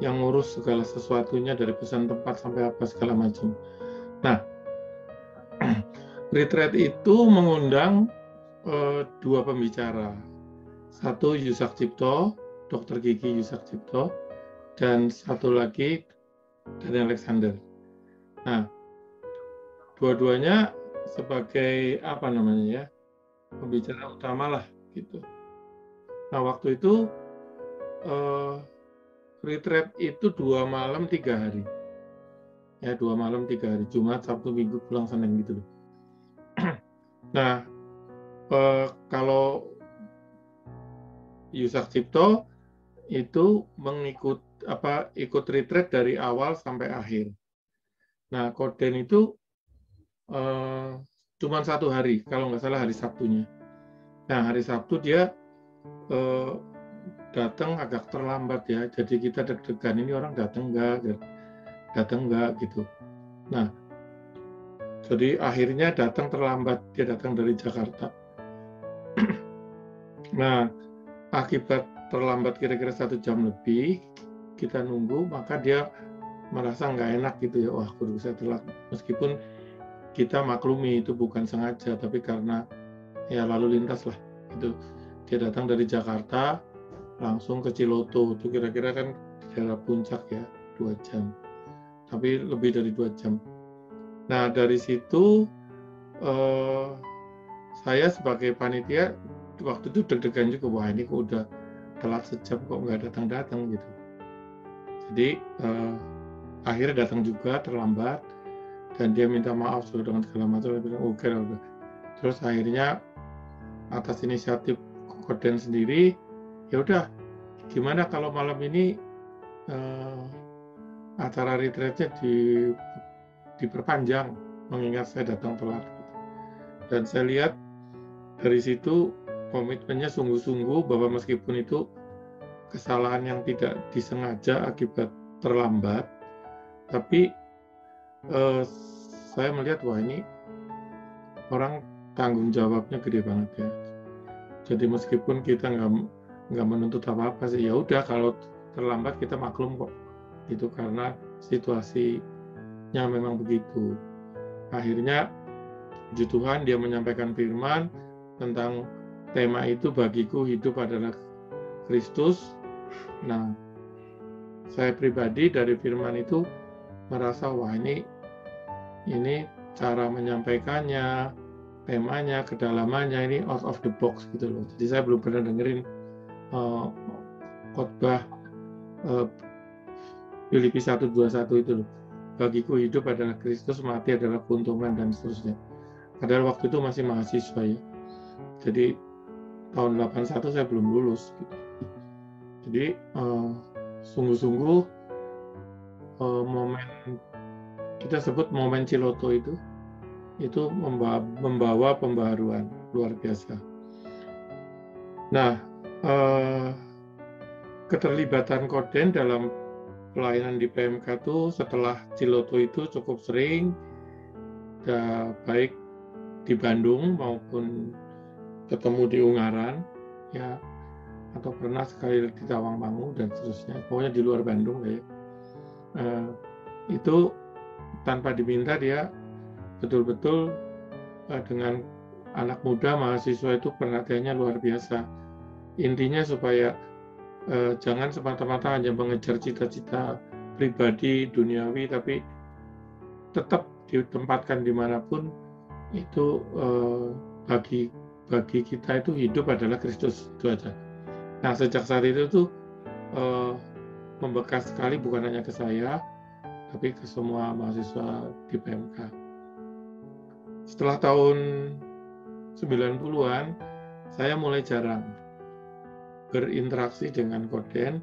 yang ngurus segala sesuatunya dari pesan tempat sampai apa segala macam. Nah, retreat itu mengundang dua pembicara, satu Yusak Cipto, Dr. Gigi Yusak Cipto, dan satu lagi Daniel Alexander. Nah, dua-duanya sebagai pembicara utama lah gitu. Nah, waktu itu retreat itu 2 malam 3 hari. Ya, 2 malam 3 hari, Jumat, Sabtu, Minggu, pulang Senin gitu. Nah, kalau Yusak Cipto itu ikut retreat dari awal sampai akhir. Nah, Koden itu cuma 1 hari, kalau nggak salah hari Sabtunya. Nah, hari Sabtu dia datang agak terlambat ya, jadi kita deg-degan, ini orang datang nggak gitu. Nah, jadi akhirnya datang terlambat, dia datang dari Jakarta. Nah, akibat terlambat kira-kira 1 jam lebih, kita nunggu, maka dia merasa nggak enak gitu ya, wah guru saya telat. Meskipun kita maklumi itu bukan sengaja, tapi karena ya lalu lintas lah. Itu dia datang dari Jakarta langsung ke Ciloto, itu kira-kira kan daerah puncak ya, 2 jam. Tapi lebih dari 2 jam. Nah, dari situ saya sebagai panitia waktu itu deg-degan juga, wah ini kok udah telat sejam kok nggak datang-datang gitu. Jadi akhirnya datang juga terlambat dan dia minta maaf sudah dengan segala macam. Saya bilang oke udah. Terus akhirnya atas inisiatif Koden sendiri, ya udah gimana kalau malam ini acara retreatnya diperpanjang mengingat saya datang telat. Dan saya lihat dari situ komitmennya sungguh-sungguh bahwa meskipun itu kesalahan yang tidak disengaja akibat terlambat, tapi saya melihat wah ini orang tanggung jawabnya gede banget ya. Jadi meskipun kita nggak menuntut apa-apa sih, ya udah kalau terlambat kita maklum kok. Itu karena situasinya memang begitu. Akhirnya puji Tuhan dia menyampaikan firman tentang tema itu, bagiku hidup adalah Kristus. Nah, saya pribadi dari firman itu merasa wah ini cara menyampaikannya, temanya, kedalamannya ini out of the box gitu loh. Jadi saya belum pernah dengerin khotbah Filipi 1:21 itu loh. Bagiku hidup adalah Kristus, mati adalah keuntungan dan seterusnya. Padahal waktu itu masih mahasiswa ya. Jadi tahun 81 saya belum lulus gitu. Jadi sungguh-sungguh momen kita sebut momen Ciloto itu membawa pembaharuan luar biasa. Nah, keterlibatan Koden dalam pelayanan di PMK itu setelah Ciloto itu cukup sering, baik di Bandung maupun ketemu di Ungaran, ya, atau pernah sekali di Tawangmangu dan seterusnya. Pokoknya di luar Bandung ya. Itu tanpa diminta dia betul-betul dengan anak muda mahasiswa itu perhatiannya luar biasa. Intinya supaya jangan semata-mata hanya mengejar cita-cita pribadi duniawi, tapi tetap ditempatkan dimanapun itu bagi kita itu hidup adalah Kristus, itu aja. Nah sejak saat itu tuh membekas sekali, bukan hanya ke saya tapi ke semua mahasiswa di PMK. Setelah tahun 90-an saya mulai jarang berinteraksi dengan Koden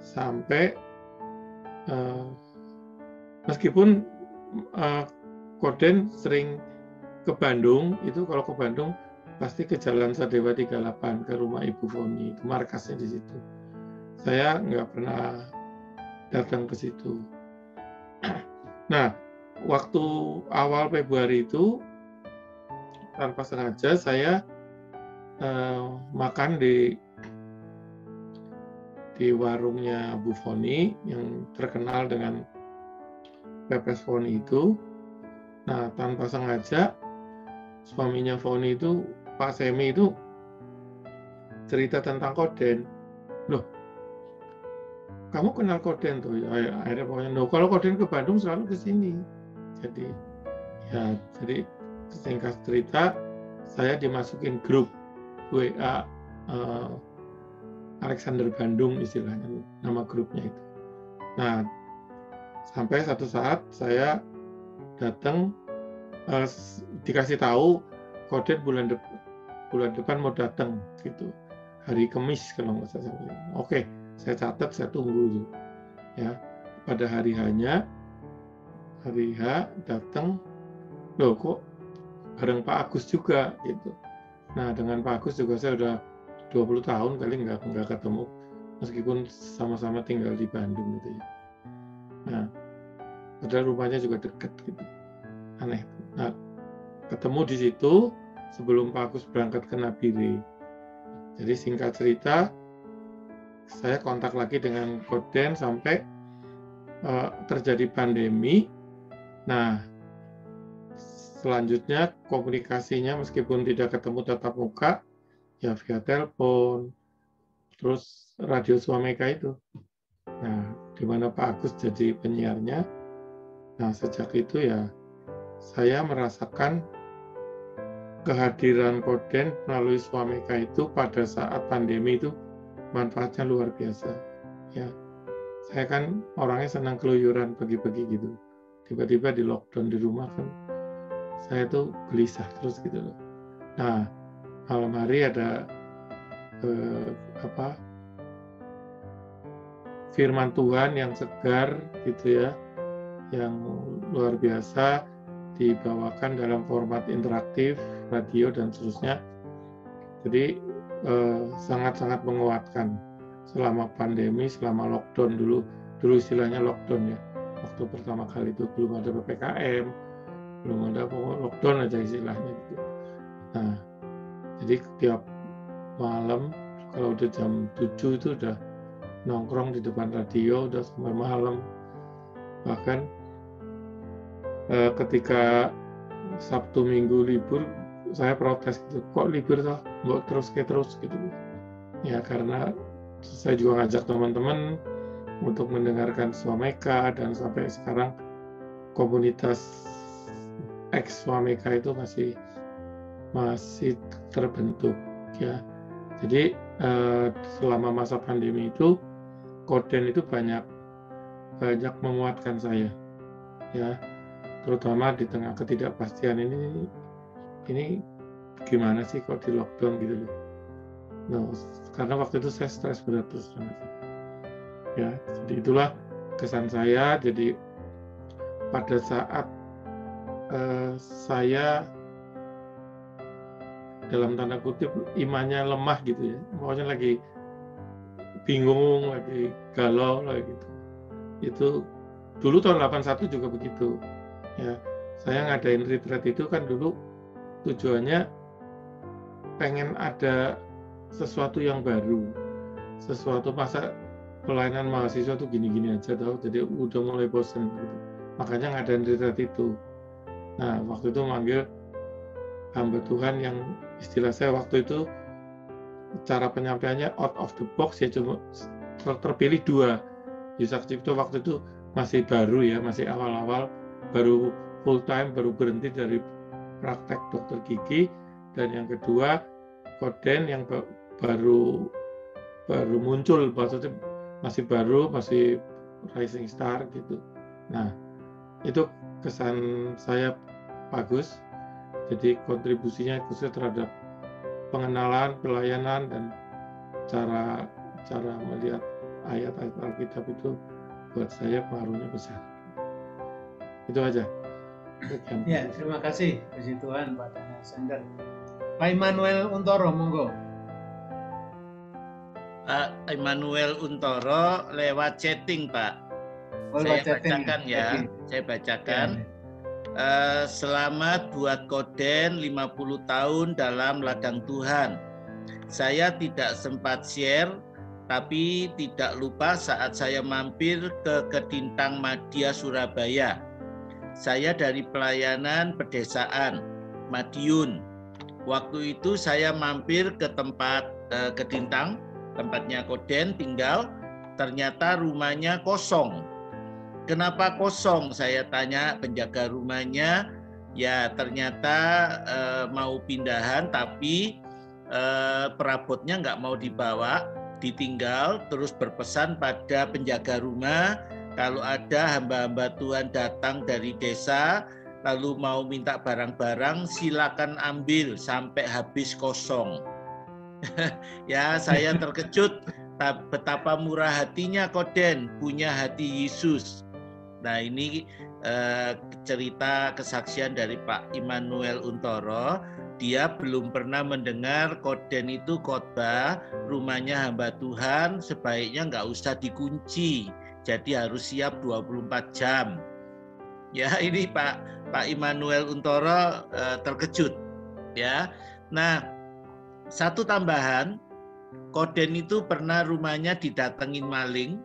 sampai meskipun Koden sering ke Bandung, itu kalau ke Bandung pasti ke Jalan Sadewa 38 ke rumah Ibu Foni, itu markasnya di situ. Saya nggak pernah datang ke situ. Nah, waktu awal Februari itu tanpa sengaja saya makan di warungnya Bu Foni yang terkenal dengan pepes Foni itu. Nah, tanpa sengaja suaminya Foni itu, Pak Semi itu cerita tentang Koden. Loh, kamu kenal Koden tuh? Akhirnya pokoknya, no, kalau Koden ke Bandung selalu ke sini. Jadi singkat cerita, saya dimasukin grup WA Alexander Bandung istilahnya, nama grupnya itu. Nah, sampai satu saat saya datang, dikasih tahu Koden bulan depan mau datang gitu, hari Kamis kalau nggak salah. Oke, saya catat, saya tunggu ya. Pada hari H datang, loh kok bareng Pak Agus juga gitu. Nah, dengan Pak Agus juga saya udah 20 tahun kali nggak ketemu, meskipun sama-sama tinggal di Bandung gitu ya. Nah, padahal rumahnya juga dekat gitu. Aneh. Nah, ketemu di situ sebelum Pak Agus berangkat ke Nabire. Jadi singkat cerita, saya kontak lagi dengan Koden sampai terjadi pandemi. Nah, selanjutnya komunikasinya meskipun tidak ketemu tatap muka, ya via telepon, terus radio Swameka itu. Nah, di mana Pak Agus jadi penyiarnya. Nah, sejak itu ya saya merasakan kehadiran Koden melalui Swameka itu pada saat pandemi itu manfaatnya luar biasa. Ya, saya kan orangnya senang keluyuran pagi-pagi gitu. Tiba-tiba di lockdown di rumah kan, saya tuh gelisah terus gitu loh. Nah, malam hari ada firman Tuhan yang segar gitu ya, yang luar biasa dibawakan dalam format interaktif, radio dan seterusnya. Jadi sangat-sangat menguatkan selama pandemi, selama lockdown dulu istilahnya lockdown ya. Waktu pertama kali itu belum ada PPKM, belum ada lockdown aja istilahnya gitu. Nah, jadi tiap malam kalau udah jam 7 itu udah nongkrong di depan radio udah sampai malam. Bahkan ketika Sabtu Minggu libur saya protes gitu, kok libur toh, mbok terus gitu. Ya karena saya juga ngajak teman-teman untuk mendengarkan Swameka dan sampai sekarang komunitas ex Swameka itu masih terbentuk ya. Jadi selama masa pandemi itu Koden itu banyak menguatkan saya ya, terutama di tengah ketidakpastian ini gimana sih kok di lockdown gitu loh. Nah, karena waktu itu saya stres berat terus ya, jadi itulah kesan saya. Jadi pada saat saya dalam tanda kutip imannya lemah gitu ya, pokoknya lagi bingung, lagi galau lah gitu. Itu dulu tahun 81 juga begitu ya. Saya ngadain retreat itu kan dulu tujuannya pengen ada sesuatu yang baru, sesuatu, masa pelayanan mahasiswa tuh gini-gini aja tau, jadi udah mulai bosen gitu. Makanya ngadain retreat itu. Nah, waktu itu manggil hamba Tuhan yang istilah saya waktu itu cara penyampaiannya out of the box ya, cuma terpilih 2. Yusak Cipto waktu itu masih baru ya, masih awal-awal, baru full time, baru berhenti dari praktek dokter gigi, dan yang kedua Koden yang baru muncul, maksudnya masih baru, masih rising star gitu. Nah, itu kesan saya bagus. Jadi kontribusinya khususnya terhadap pengenalan, pelayanan, dan cara melihat ayat-ayat Alkitab itu buat saya pengaruhnya besar. Itu aja. Ya, terima kasih, puji Tuhan Pak Dana Sender. Pak Immanuel Untoro, monggo. Pak Immanuel Untoro lewat chatting, Pak. Saya bacakan ya. Saya bacakan. Selamat buat Koden 50 tahun dalam ladang Tuhan. Saya tidak sempat share, tapi tidak lupa saat saya mampir ke Kedintang Madya Surabaya. Saya dari pelayanan pedesaan Madiun. Waktu itu saya mampir ke tempat Kedintang, tempatnya Koden tinggal. Ternyata rumahnya kosong. Kenapa kosong? Saya tanya penjaga rumahnya. Ya ternyata mau pindahan, tapi perabotnya nggak mau dibawa, ditinggal. Terus berpesan pada penjaga rumah, kalau ada hamba-hamba Tuhan datang dari desa lalu mau minta barang-barang, silakan ambil sampai habis kosong. Ya, saya terkejut betapa murah hatinya Koden, punya hati Yesus. Nah, ini cerita kesaksian dari Pak Immanuel Untoro. Dia belum pernah mendengar Koden itu khotbah, rumahnya hamba Tuhan sebaiknya nggak usah dikunci, jadi harus siap 24 jam. Ya, ini Pak Immanuel Untoro terkejut. Ya, nah satu tambahan, Koden itu pernah rumahnya didatengin maling,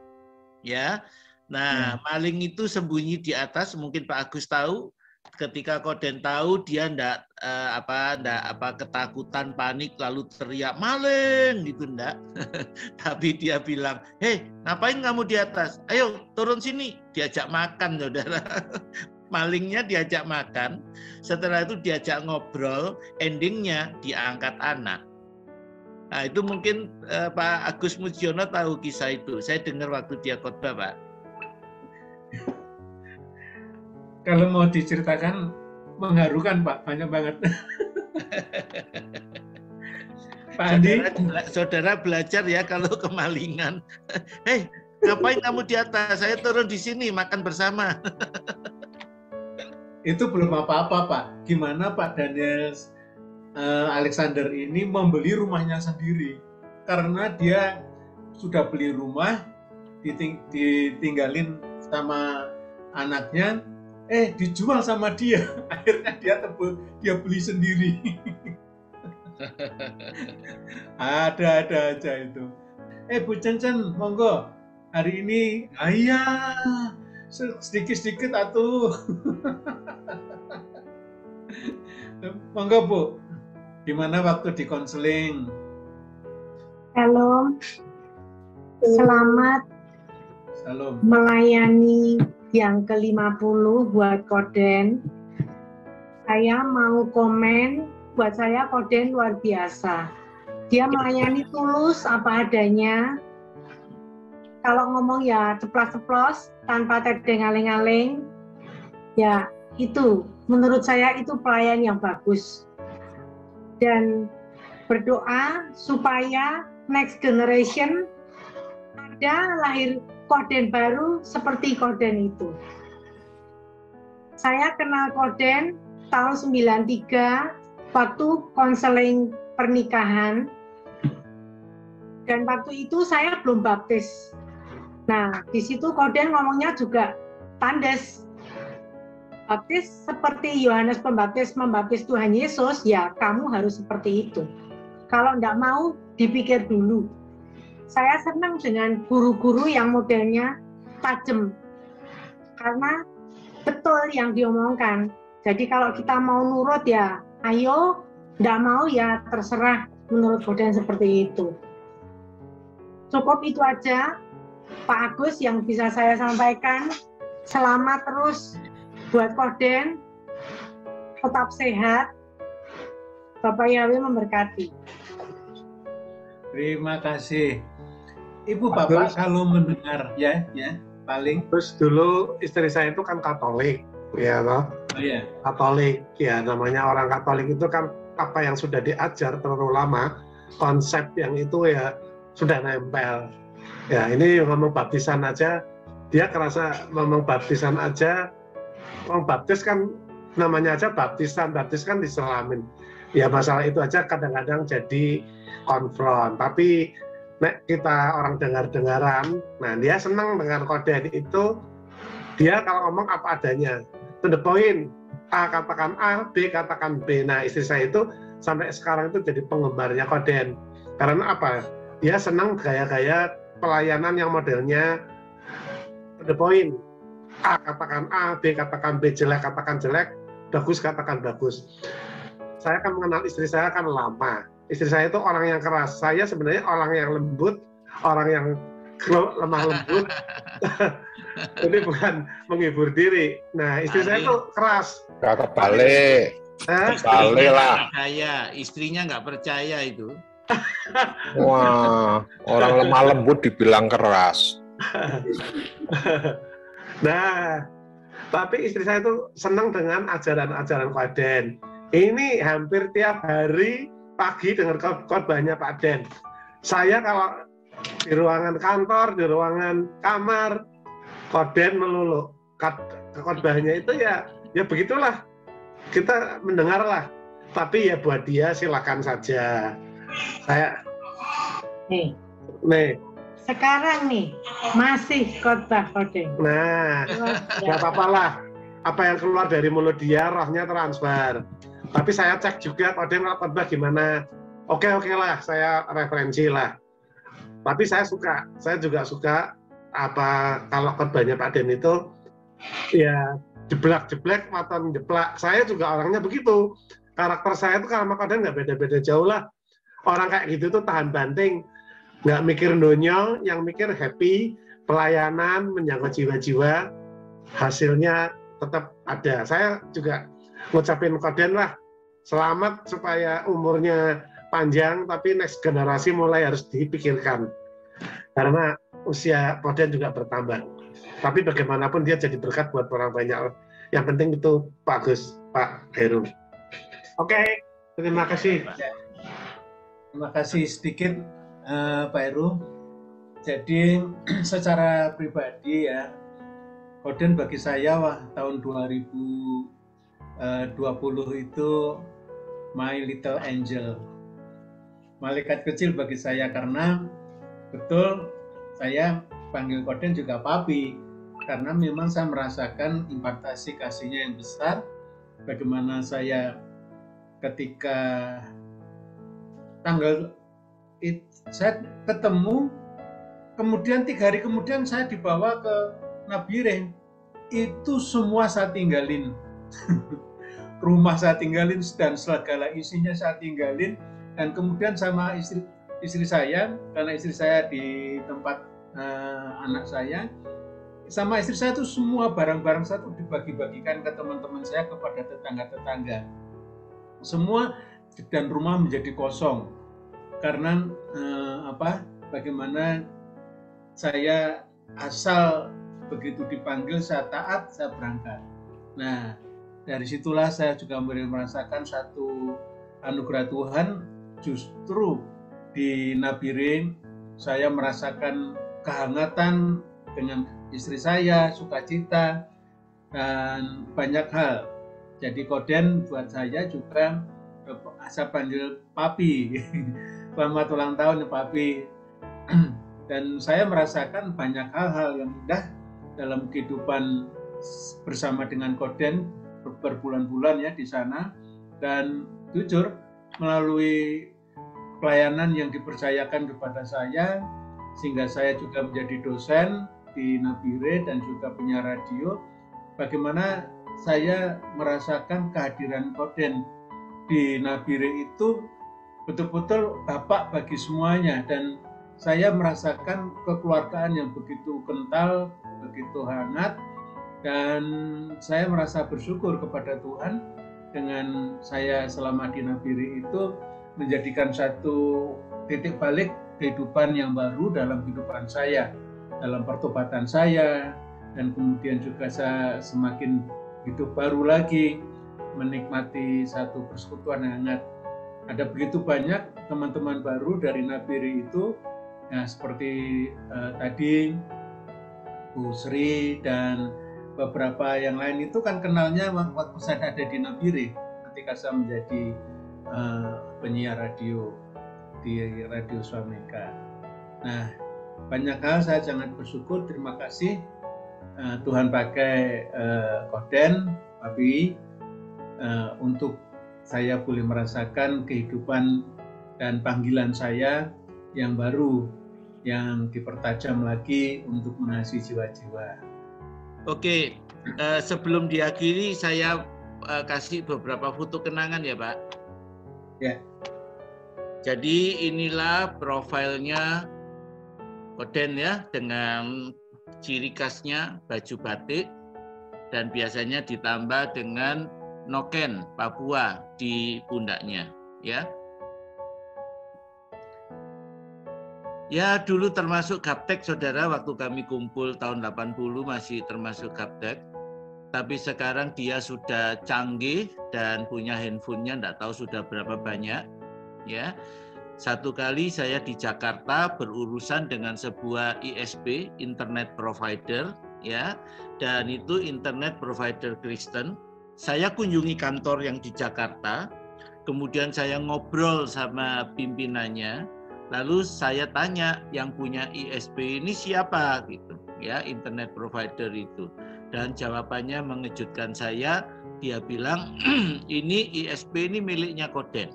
ya. Nah, maling itu sembunyi di atas, mungkin Pak Agus tahu. Ketika Koden tahu, dia ndak ketakutan, panik, lalu teriak maling gitu ndak. Tapi dia bilang, hei, ngapain kamu di atas? Ayo turun sini, diajak makan, saudara. Malingnya diajak makan, setelah itu diajak ngobrol, endingnya diangkat anak. Nah, itu mungkin Pak Agus Mujiono tahu kisah itu. Saya dengar waktu dia khotbah, Pak. Kalau mau diceritakan mengharukan, Pak, banyak banget. Pak Andi, saudara belajar ya kalau kemalingan. Hei, ngapain kamu di atas? Saya turun di sini makan bersama. Itu belum apa-apa, Pak. Gimana Pak Daniel Alexander ini membeli rumahnya sendiri karena dia sudah beli rumah ditinggalin sama anaknya, dijual sama dia, akhirnya dia beli sendiri. ada aja itu. Bu Cencen, monggo hari ini ayah sedikit atuh. Monggo Bu, gimana waktu di konseling? Halo, selamat Salam. Melayani yang ke-50 buat Koden. Saya mau komen, buat saya Koden luar biasa. Dia melayani tulus apa adanya. Kalau ngomong ya ceplos-ceplos, tanpa tedeng aling-aling. Ya itu, menurut saya itu pelayan yang bagus. Dan berdoa supaya next generation ada lahir Koden baru seperti Koden itu. Saya kenal Koden tahun 93 waktu konseling pernikahan, dan waktu itu saya belum baptis. Nah, di situ Koden ngomongnya juga tandes. Baptis seperti Yohanes Pembaptis membaptis Tuhan Yesus, ya kamu harus seperti itu. Kalau enggak mau, dipikir dulu. Saya senang dengan guru-guru yang modelnya tajam. Karena betul yang diomongkan. Jadi kalau kita mau nurut ya, ayo. Enggak mau ya terserah, menurut Koden seperti itu. Cukup itu aja, Pak Agus, yang bisa saya sampaikan. Selamat terus buat Koden, tetap sehat. Bapak Yahweh memberkati. Terima kasih. Ibu Bapak kalau mendengar ya paling. Terus dulu istri saya itu kan Katolik, ya toh. Oh iya. Katolik, ya namanya orang Katolik itu kan apa yang sudah diajar terlalu lama, konsep yang itu ya sudah nempel. Ya ini ngomong baptisan aja, dia kerasa ngomong baptisan aja, ngomong baptis kan namanya aja baptisan kan diselamin. Ya masalah itu aja kadang-kadang jadi konfront. Tapi nek kita orang dengar-dengaran, nah dia senang dengan Koden itu, dia kalau ngomong apa adanya, to the point, A katakan A, B katakan B. Nah istri saya itu sampai sekarang itu jadi penggemarnya Koden. Karena apa? Dia senang gaya-gaya pelayanan yang modelnya to the point. A katakan A, B katakan B, jelek katakan jelek, bagus katakan bagus. Saya kan mengenal istri saya kan lama. Istri saya itu orang yang keras. Saya sebenarnya orang yang lembut, orang yang lemah lembut. Ini bukan menghibur diri. Nah, istri saya itu keras. Gak kebalik. Kebalik lah. Istrinya nggak percaya itu. Wah, orang lemah lembut dibilang keras. Nah, tapi istri saya itu senang dengan ajaran-ajaran Koden. Ini hampir tiap hari pagi dengar khotbahnya Pak Den. Saya kalau di ruangan kantor, di ruangan kamar, Koden melulu. Khotbahnya itu ya begitulah. Kita mendengarlah. Tapi ya buat dia silakan saja. Saya nih. Sekarang nih masih khotbah Koden. Nah, nggak apa-apa lah. Apa yang keluar dari mulut dia, rohnya transfer. Tapi saya cek juga Koden khotbah gimana. oke lah, saya referensi lah. Tapi saya juga suka apa kalau khotbahnya Pak Den itu ya jeblak-jeblek atau jeplak. Saya juga orangnya begitu. Karakter saya itu kalau sama Pak Den nggak beda-beda jauh lah. Orang kayak gitu tuh tahan banting, nggak mikir dunia, yang mikir happy, pelayanan, menjangkau jiwa-jiwa, hasilnya tetap ada. Saya juga ngucapin Koden lah, selamat supaya umurnya panjang, tapi next generasi mulai harus dipikirkan. Karena usia Koden juga bertambah. Tapi bagaimanapun dia jadi berkat buat orang banyak. Yang penting itu Pak Gus, Pak Heru. Oke, terima kasih. Terima kasih sedikit Pak Heru. Jadi secara pribadi ya, Koden bagi saya tahun 2020 itu my little angel, malaikat kecil bagi saya, karena betul saya panggil Koden juga papi, karena memang saya merasakan impartasi kasihnya yang besar. Bagaimana saya ketika saya ketemu, kemudian 3 hari kemudian saya dibawa ke Nabire, itu semua saya tinggalin. Rumah saya tinggalin dan segala isinya saya tinggalin, dan kemudian sama istri saya, karena istri saya di tempat anak saya, sama istri saya itu semua barang-barang saya itu dibagi-bagikan ke teman-teman saya, kepada tetangga-tetangga. Semua, dan rumah menjadi kosong karena bagaimana saya asal begitu dipanggil saya taat, saya berangkat. Nah, dari situlah saya juga merasakan satu anugerah Tuhan. Justru di Nabire saya merasakan kehangatan dengan istri saya, sukacita, dan banyak hal. Jadi Koden buat saya juga, saya panggil papi. Selamat ulang tahun ya papi. Dan saya merasakan banyak hal-hal yang indah dalam kehidupan bersama dengan Koden berbulan-bulan ya di sana. Dan jujur, melalui pelayanan yang dipercayakan kepada saya, sehingga saya juga menjadi dosen di Nabire dan juga penyiar radio, bagaimana saya merasakan kehadiran Koden di Nabire itu betul-betul bapak bagi semuanya, dan saya merasakan kekeluargaan yang begitu kental, begitu hangat, dan saya merasa bersyukur kepada Tuhan dengan saya selama di Nabire itu menjadikan satu titik balik kehidupan yang baru dalam kehidupan saya, dalam pertobatan saya, dan kemudian juga saya semakin hidup baru lagi, menikmati satu persekutuan yang hangat. Ada begitu banyak teman-teman baru dari Nabire itu, ya, seperti tadi Bu Sri dan beberapa yang lain itu kan kenalnya waktu saya ada di Nabire, ketika saya menjadi penyiar radio di Radio Swameka. Nah, banyak hal saya sangat bersyukur, terima kasih Tuhan pakai Koden, Papi, untuk saya boleh merasakan kehidupan dan panggilan saya yang baru, yang dipertajam lagi untuk mengasihi jiwa-jiwa. Oke, sebelum diakhiri saya kasih beberapa foto kenangan ya Pak. Ya. Jadi inilah profilnya Koden ya, dengan ciri khasnya baju batik, dan biasanya ditambah dengan noken Papua di pundaknya ya. Ya, dulu termasuk gaptek saudara, waktu kami kumpul tahun 80 masih termasuk gaptek. Tapi sekarang dia sudah canggih dan punya handphonenya, enggak tahu sudah berapa banyak ya. Satu kali saya di Jakarta berurusan dengan sebuah ISP, internet provider ya, dan itu internet provider Kristen. Saya kunjungi kantor yang di Jakarta, kemudian saya ngobrol sama pimpinannya, lalu saya tanya yang punya ISP ini siapa gitu ya, internet provider itu, dan jawabannya mengejutkan saya. Dia bilang ini ISP ini miliknya Koden.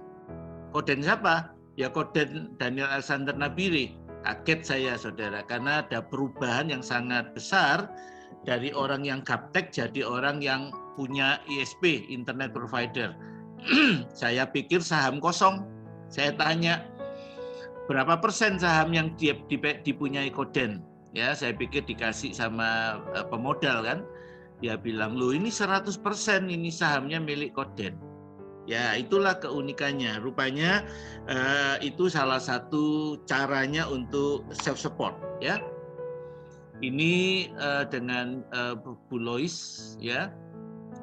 Koden siapa? ya Koden Daniel Alexander Nabire. Kaget saya saudara, karena ada perubahan yang sangat besar dari orang yang gaptek jadi orang yang punya ISP, Internet Provider. Saya pikir saham kosong. Saya tanya, berapa persen saham yang dipunyai Koden? Ya, saya pikir dikasih sama pemodal kan. Dia bilang, loh ini 100% ini sahamnya milik Koden. Ya, itulah keunikannya. Rupanya itu salah satu caranya untuk self support ya. Ini dengan Bu Lois ya.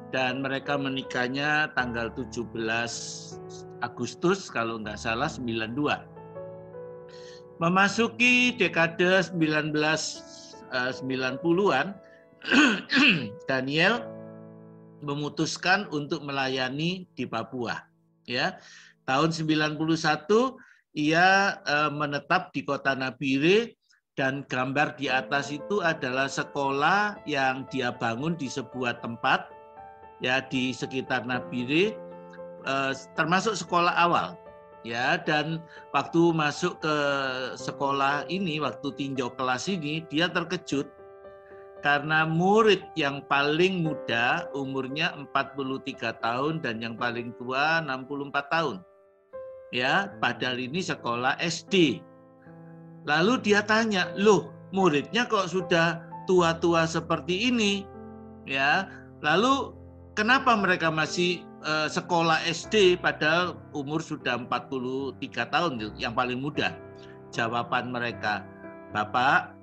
Dan mereka menikahnya tanggal 17 Agustus kalau nggak salah 92. Memasuki dekade 1990-an Daniel memutuskan untuk melayani di Papua. Ya, tahun 91 ia menetap di kota Nabire, dan gambar di atas itu adalah sekolah yang dia bangun di sebuah tempat ya di sekitar Nabire, termasuk sekolah awal. Ya, dan waktu masuk ke sekolah ini, waktu tinjau kelas ini, dia terkejut karena murid yang paling muda umurnya 43 tahun dan yang paling tua 64 tahun. Ya, padahal ini sekolah SD. Lalu dia tanya, "Loh, muridnya kok sudah tua-tua seperti ini?" Ya. Lalu kenapa mereka masih sekolah SD padahal umur sudah 43 tahun yang paling muda? Jawaban mereka, "Bapak,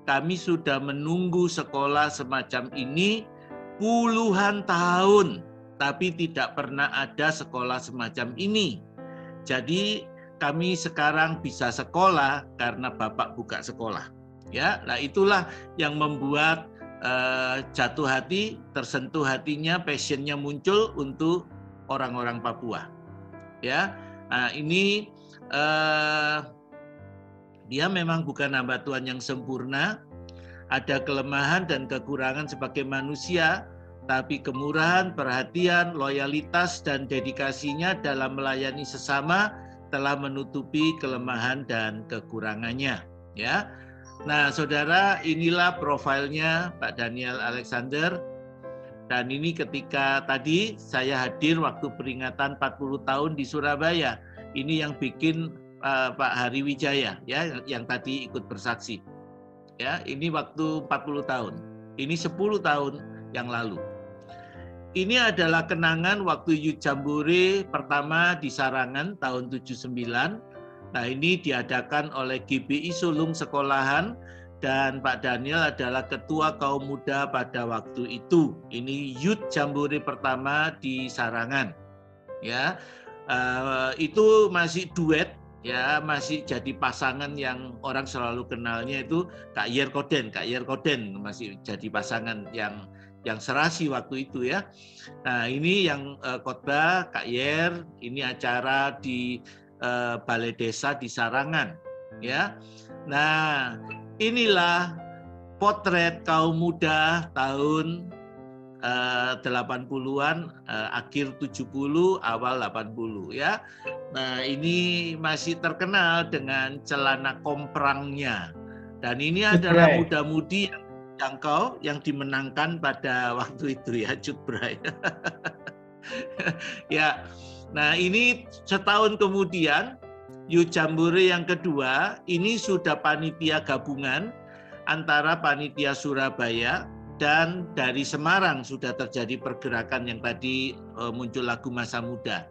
kami sudah menunggu sekolah semacam ini puluhan tahun, tapi tidak pernah ada sekolah semacam ini. Jadi kami sekarang bisa sekolah karena Bapak buka sekolah." Ya, nah itulah yang membuat jatuh hati, tersentuh hatinya, passionnya muncul untuk orang-orang Papua. Ya, nah ini dia memang bukan hamba Tuhan yang sempurna, ada kelemahan dan kekurangan sebagai manusia, tapi kemurahan, perhatian, loyalitas, dan dedikasinya dalam melayani sesama telah menutupi kelemahan dan kekurangannya. Ya, nah saudara, inilah profilnya Pak Daniel Alexander. Dan ini ketika tadi saya hadir waktu peringatan 40 tahun di Surabaya. Ini yang bikin Pak Hari Wijaya ya, yang tadi ikut bersaksi. Ya, ini waktu 40 tahun. Ini 10 tahun yang lalu. Ini adalah kenangan waktu Youth Jambore pertama di Sarangan tahun 79. Nah, ini diadakan oleh GBI Sulung Sekolahan dan Pak Daniel adalah ketua kaum muda pada waktu itu. Ini Youth Jambore pertama di Sarangan. Ya, itu masih duet. Ya, masih jadi pasangan yang orang selalu kenalnya itu Kak Yer Koden. Kak Yer Koden masih jadi pasangan yang serasi waktu itu ya. Nah, ini yang khotbah Kak Yer, ini acara di Balai Desa di Sarangan ya. Nah, inilah potret kaum muda tahun 80-an, akhir 70, awal 80 ya. Nah, ini masih terkenal dengan celana komprangnya. Dan ini adalah muda-mudi yang jangkau yang dimenangkan pada waktu itu ya, Cutbray. Ya. Nah, ini setahun kemudian Youth Jambore yang kedua, ini sudah panitia gabungan antara panitia Surabaya dan dari Semarang sudah terjadi pergerakan yang tadi muncul lagu Masa Muda.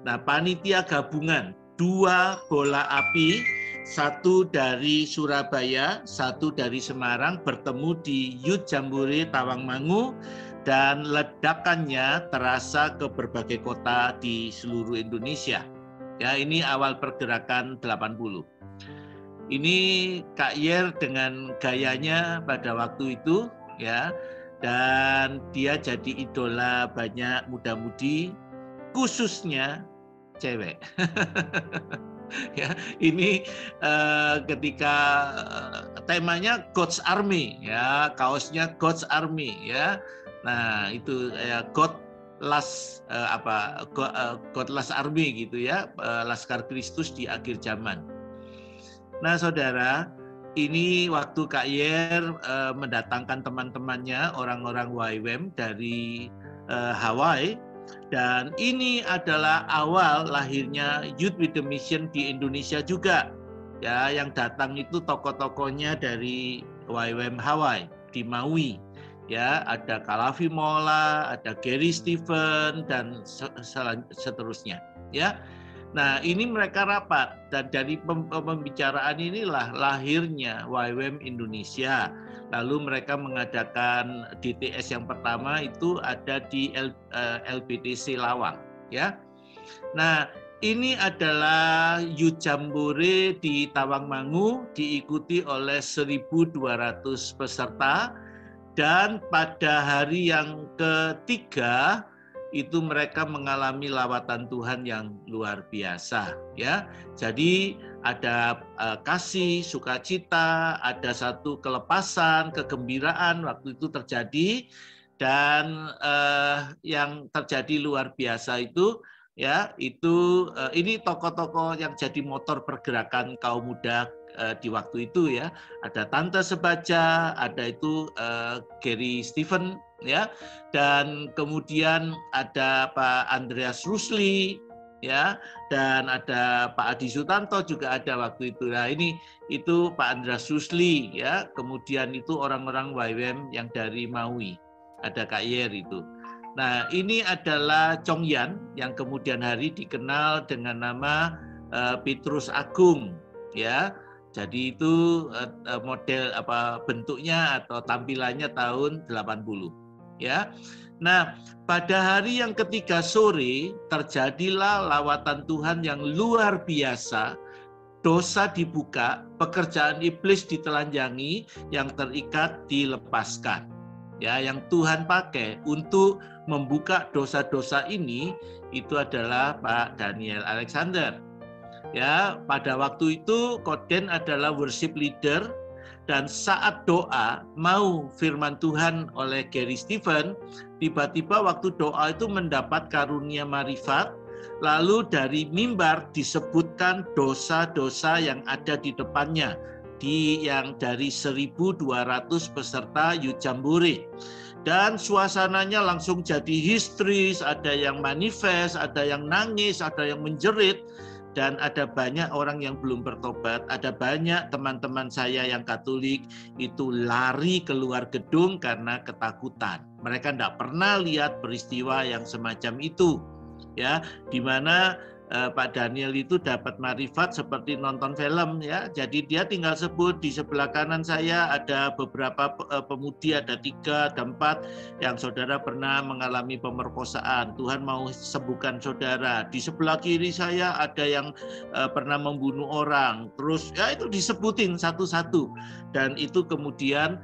Nah, panitia gabungan 2 bola api, 1 dari Surabaya, 1 dari Semarang bertemu di Youth Jambore Tawangmangu dan ledakannya terasa ke berbagai kota di seluruh Indonesia. Ya, ini awal pergerakan 80. Ini Kak Yer dengan gayanya pada waktu itu ya, dan dia jadi idola banyak muda-mudi, khususnya cewek. Ya, ini ketika temanya God's Army ya, kaosnya God's Army ya. Nah, itu ya God Godless Army gitu ya, Laskar Kristus di akhir zaman. Nah, saudara, ini waktu Kak Yer mendatangkan teman-temannya, orang-orang YWAM dari Hawaii, dan ini adalah awal lahirnya Youth with the Mission di Indonesia juga. Ya, yang datang itu tokoh-tokohnya dari YWAM Hawaii di Maui. Ya, ada Kalavi Mola, ada Gary Stephen dan seterusnya. Ya. Nah, ini mereka rapat, dan dari pembicaraan inilah lahirnya YWAM Indonesia. Lalu mereka mengadakan DTS yang pertama itu ada di LBTC Lawang, ya. Nah, ini adalah Youth Jambore di Tawangmangu, diikuti oleh 1.200 peserta, dan pada hari yang ketiga itu mereka mengalami lawatan Tuhan yang luar biasa, ya. Jadi ada kasih, sukacita, ada satu kelepasan, kegembiraan waktu itu terjadi, dan yang terjadi luar biasa itu, ya, itu ini tokoh-tokoh yang jadi motor pergerakan kaum muda di waktu itu, ya. Ada Tante Sebaja, ada itu Gary Stephen, ya, dan kemudian ada Pak Andreas Rusli, ya, dan ada Pak Adi Sutanto juga ada waktu itu. Nah, ini itu Pak Andreas Rusli, ya, kemudian itu orang-orang YWAM yang dari Maui, ada Kak Yer itu. Nah, ini adalah Chong Yan yang kemudian hari dikenal dengan nama Petrus Agung, ya. Jadi itu model bentuknya atau tampilannya tahun 80, ya. Nah, pada hari yang ketiga sore terjadilah lawatan Tuhan yang luar biasa. Dosa dibuka, pekerjaan iblis ditelanjangi, yang terikat dilepaskan. Ya, yang Tuhan pakai untuk membuka dosa-dosa ini itu adalah Pak Daniel Alexander. Ya, pada waktu itu Koden adalah worship leader, dan saat doa mau firman Tuhan oleh Gary Stephen, tiba-tiba waktu doa itu mendapat karunia marifat, lalu dari mimbar disebutkan dosa-dosa yang ada di depannya, yang dari 1.200 peserta Youth Jambore. Dan suasananya langsung jadi histeris, ada yang manifest, ada yang nangis, ada yang menjerit. Dan ada banyak orang yang belum bertobat, ada banyak teman-teman saya yang Katolik itu lari keluar gedung karena ketakutan. Mereka tidak pernah lihat peristiwa yang semacam itu, ya, di mana Pak Daniel itu dapat marifat seperti nonton film, ya. Jadi dia tinggal sebut di sebelah kanan saya ada beberapa pemudi, ada 3, ada 4 yang saudara pernah mengalami pemerkosaan. Tuhan mau sembuhkan saudara. Di sebelah kiri saya ada yang pernah membunuh orang. Terus ya itu disebutin satu-satu, dan itu kemudian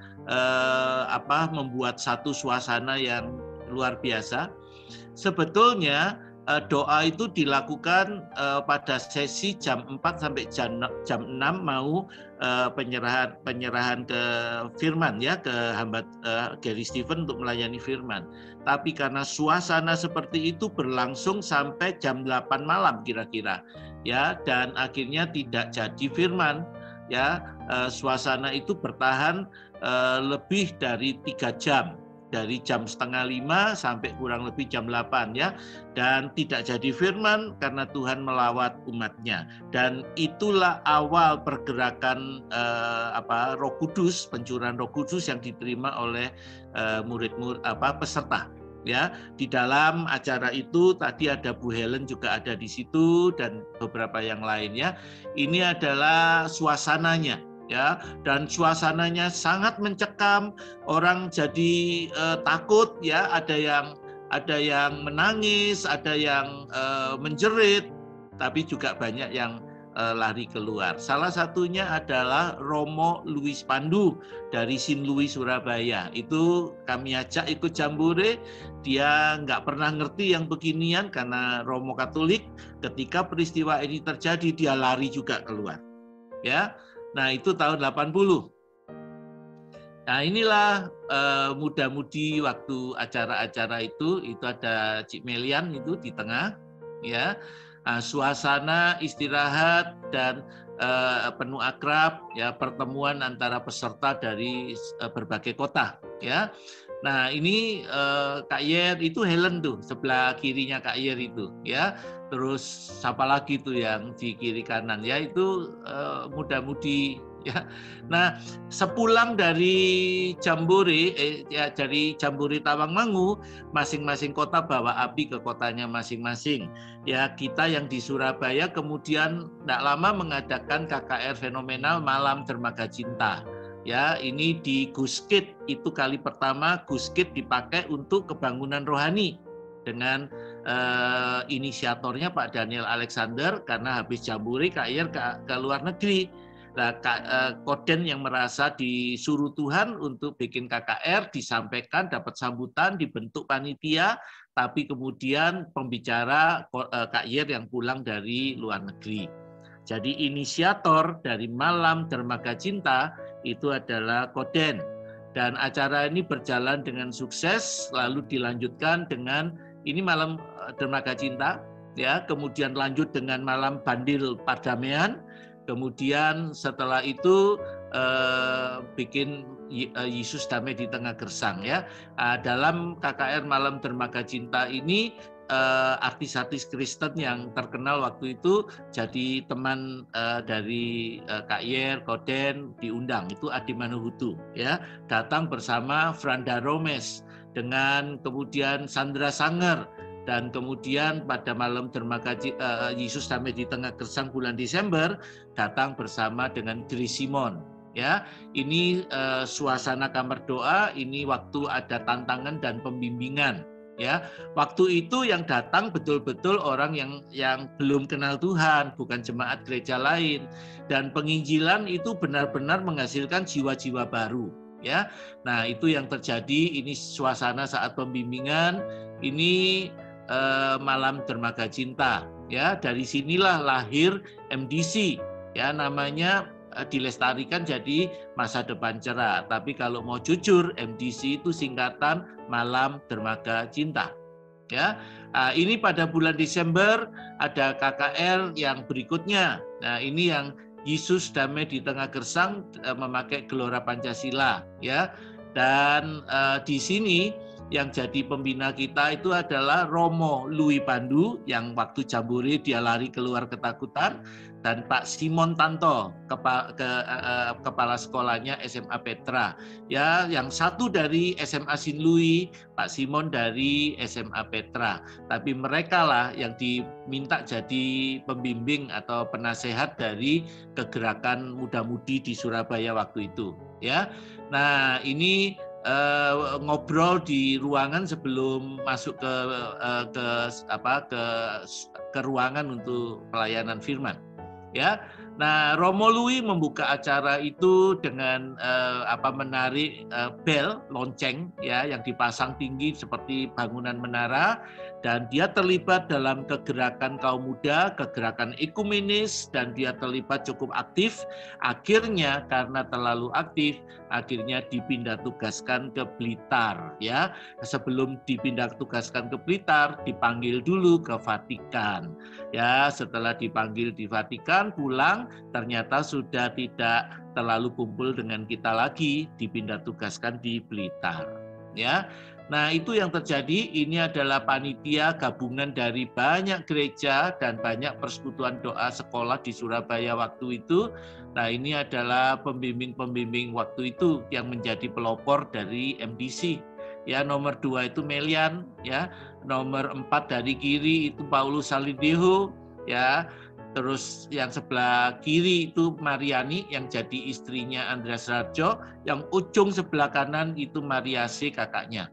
membuat satu suasana yang luar biasa. Sebetulnya doa itu dilakukan pada sesi jam 4 sampai jam 6 mau penyerahan ke firman, ya, ke hamba Gary Stephen untuk melayani firman. Tapi karena suasana seperti itu berlangsung sampai jam 8 malam kira-kira, ya, dan akhirnya tidak jadi firman, ya. Suasana itu bertahan lebih dari 3 jam. Dari jam 4:30 sampai kurang lebih jam 8, ya, dan tidak jadi firman karena Tuhan melawat umatnya. Dan itulah awal pergerakan Roh Kudus, pencurahan Roh Kudus yang diterima oleh murid-murid peserta. Ya, di dalam acara itu tadi ada Bu Helen juga ada di situ dan beberapa yang lainnya. Ini adalah suasananya. Ya, dan suasananya sangat mencekam, orang jadi takut, ya, ada yang menangis, ada yang menjerit, tapi juga banyak yang lari keluar. Salah satunya adalah Romo Louis Pandu dari Sin Louis Surabaya. Itu kami ajak ikut Jambore, dia nggak pernah ngerti yang beginian karena Romo Katolik. Ketika peristiwa ini terjadi dia lari juga keluar. Ya. Nah, itu tahun 80. Nah, inilah muda-mudi waktu acara-acara itu ada Cik Melian itu di tengah, ya. Suasana istirahat dan penuh akrab, ya, pertemuan antara peserta dari berbagai kota, ya. Nah, ini Kak Yer itu Helen tuh sebelah kirinya Kak Yer itu, ya. Terus siapa lagi tuh yang di kiri kanan, ya, itu muda-mudi, ya. Nah, sepulang dari Jambore, dari Jambore Tawangmangu, masing-masing kota bawa api ke kotanya masing-masing. Ya, kita yang di Surabaya kemudian tidak lama mengadakan KKR fenomenal Malam Dermaga Cinta. Ya, ini di Guskit, itu kali pertama Guskit dipakai untuk kebangunan rohani dengan inisiatornya Pak Daniel Alexander, karena habis Jambore Kak Yer ke luar negeri. Nah, Koden yang merasa disuruh Tuhan untuk bikin KKR disampaikan, dapat sambutan, dibentuk panitia, tapi kemudian pembicara Kak Yer yang pulang dari luar negeri. Jadi inisiator dari Malam Dermaga Cinta itu adalah Koden. Dan acara ini berjalan dengan sukses, lalu dilanjutkan dengan ini Malam Dermaga Cinta, ya, kemudian lanjut dengan Malam Bandil Perdamaian. Kemudian setelah itu bikin Yesus Damai di Tengah Gersang, ya. Dalam KKR Malam Dermaga Cinta ini artis-artis Kristen yang terkenal waktu itu jadi teman dari Kak Yer, Koden diundang, itu Adi Manuhutu, ya, datang bersama Franda Romes dengan kemudian Sandra Sanger. Dan kemudian pada Malam Dermaga Yesus Damai di Tengah Gersang bulan Desember datang bersama dengan Grace Simon, ya. Ini suasana kamar doa, ini waktu ada tantangan dan pembimbingan, ya. Waktu itu yang datang betul-betul orang yang belum kenal Tuhan, bukan jemaat gereja lain, dan penginjilan itu benar-benar menghasilkan jiwa-jiwa baru, ya. Nah, itu yang terjadi. Ini suasana saat pembimbingan, ini Malam Dermaga Cinta, ya. Dari sinilah lahir MDC, ya, namanya dilestarikan jadi Masa Depan Cerah. Tapi kalau mau jujur, MDC itu singkatan Malam Dermaga Cinta, ya. Ini pada bulan Desember ada KKR yang berikutnya. Nah, ini yang Yesus Damai di Tengah Gersang memakai Gelora Pancasila, ya. Dan di sini yang jadi pembina kita itu adalah Romo Louis Pandu, yang waktu Jambore dia lari keluar ketakutan, dan Pak Simon Tanto, kepala sekolahnya SMA Petra, ya, yang satu dari SMA Sin Louis, Pak Simon dari SMA Petra. Tapi mereka lah yang diminta jadi pembimbing atau penasehat dari kegerakan muda-mudi di Surabaya waktu itu, ya. Nah, ini ngobrol di ruangan sebelum masuk ke ruangan untuk pelayanan firman, ya. Nah, Romo Louis membuka acara itu dengan menarik bel lonceng, ya, yang dipasang tinggi seperti bangunan menara, dan dia terlibat dalam kegerakan kaum muda, kegerakan ekumenis, dan dia terlibat cukup aktif. Akhirnya karena terlalu aktif, akhirnya dipindah tugaskan ke Blitar, ya. Sebelum dipindah tugaskan ke Blitar, dipanggil dulu ke Vatikan, ya. Setelah dipanggil di Vatikan, pulang, ternyata sudah tidak terlalu kumpul dengan kita lagi, dipindah tugaskan di Blitar, ya. Nah, itu yang terjadi. Ini adalah panitia gabungan dari banyak gereja dan banyak persekutuan doa sekolah di Surabaya waktu itu. Nah, ini adalah pembimbing-pembimbing waktu itu yang menjadi pelopor dari MDC. Ya, nomor 2 itu Melian, ya. Nomor 4 dari kiri itu Paulus Salideho, ya. Terus yang sebelah kiri itu Mariani yang jadi istrinya Andreas Rajo, yang ujung sebelah kanan itu Mariase kakaknya.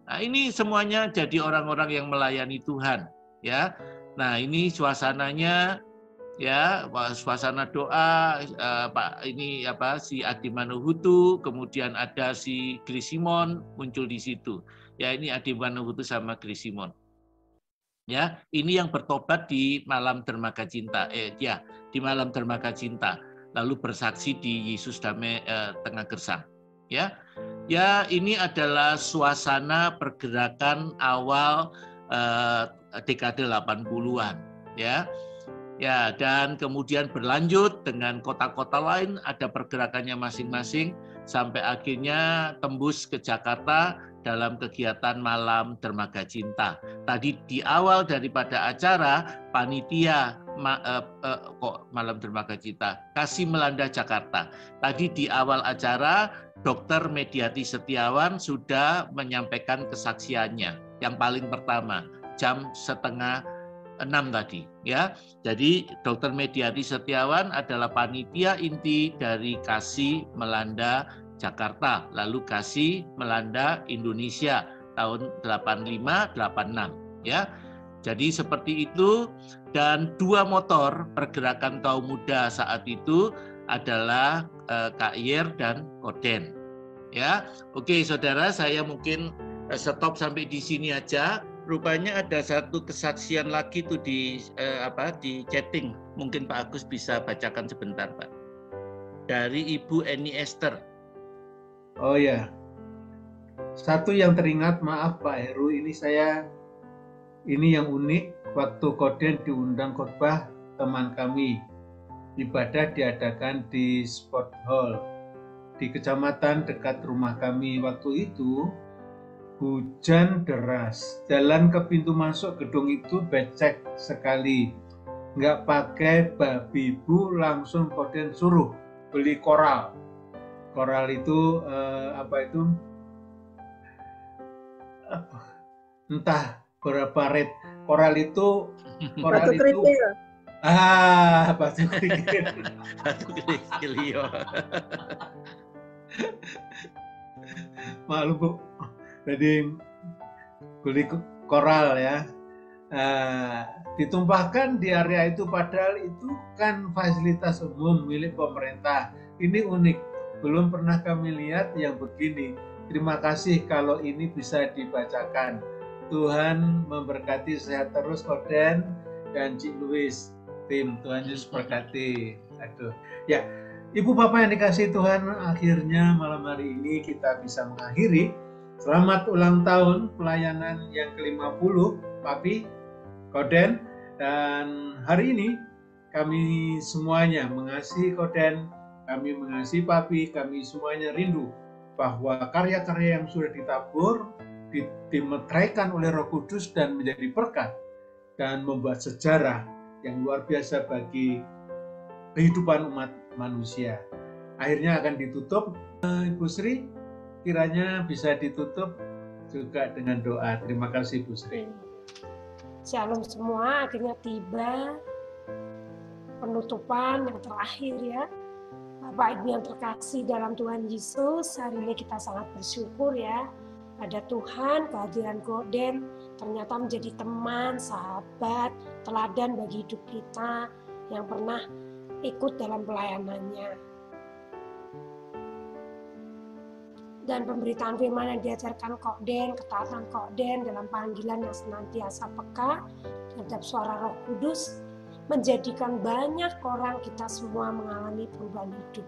Nah, ini semuanya jadi orang-orang yang melayani Tuhan, ya. Nah, ini suasananya, ya, suasana doa, si Adi Manuhutu, kemudian ada si Grace Simon muncul di situ. Ya, ini Adi Manuhutu sama Grace Simon. Ya, ini yang bertobat di Malam Dermaga Cinta, di Malam Dermaga Cinta, lalu bersaksi di Yesus Damai Tengah Gersang. ya. Ya, ini adalah suasana pergerakan awal dekade 80-an, ya. Ya, dan kemudian berlanjut dengan kota-kota lain, ada pergerakannya masing-masing sampai akhirnya tembus ke Jakarta dalam kegiatan Malam Dermaga Cinta. Tadi di awal daripada acara, panitia Malam Dermaga Cinta, Kasih Melanda Jakarta. Tadi di awal acara, Dr. Mediati Setiawan sudah menyampaikan kesaksiannya yang paling pertama, jam 5:30 tadi, ya. Jadi Dr. Mediati Setiawan adalah panitia inti dari Kasih Melanda Jakarta, lalu Kasih Melanda Indonesia tahun 85-86, ya. Jadi seperti itu, dan 2 motor pergerakan kaum muda saat itu adalah Kak Yer dan Koden, ya. Oke, saudara, saya mungkin stop sampai di sini aja. Rupanya ada satu kesaksian lagi tuh di chatting. Mungkin Pak Agus bisa bacakan sebentar, Pak. Dari Ibu Eni Esther. Oh ya, satu yang teringat, maaf Pak Heru, ini yang unik, waktu Koden diundang khotbah teman kami, ibadah diadakan di Sport Hall di kecamatan dekat rumah kami. Waktu itu hujan deras, jalan ke pintu masuk gedung itu becek sekali, nggak pakai babi bu, langsung Koden suruh beli koral. Koral itu entah berapa red. Koral itu Batu kerikil. Batu kerikil. Batu kerikil, iya. Maklum Bu. Jadi beli koral ya. Ditumpahkan di area itu, padahal itu kan fasilitas umum milik pemerintah. Ini unik. Belum pernah kami lihat yang begini. Terima kasih kalau ini bisa dibacakan. Tuhan memberkati, sehat terus Koden dan Cik Louis. Tim, Tuhan Yesus berkati. Aduh. Ya, Ibu Bapak yang dikasihi Tuhan, akhirnya malam hari ini kita bisa mengakhiri. Selamat ulang tahun pelayanan yang ke-50, Papi, Koden. Dan hari ini kami semuanya mengasihi Koden, kami mengasihi Papi, kami semuanya rindu bahwa karya-karya yang sudah ditabur, dimeteraikan oleh Roh Kudus dan menjadi berkat dan membuat sejarah yang luar biasa bagi kehidupan umat manusia. Akhirnya akan ditutup. Ibu Sri, kiranya bisa ditutup juga dengan doa. Terima kasih Bu Sri. Shalom semua, akhirnya tiba penutupan yang terakhir ya. Bapak Ibu yang terkasih dalam Tuhan Yesus, hari ini kita sangat bersyukur ya. Ada Tuhan, kehadiran Koden ternyata menjadi teman, sahabat, teladan bagi hidup kita yang pernah ikut dalam pelayanannya. Dan pemberitaan firman yang diajarkan Koden, ketaatan Koden dalam panggilan yang senantiasa peka terhadap suara Roh Kudus, menjadikan banyak orang kita semua mengalami perubahan hidup.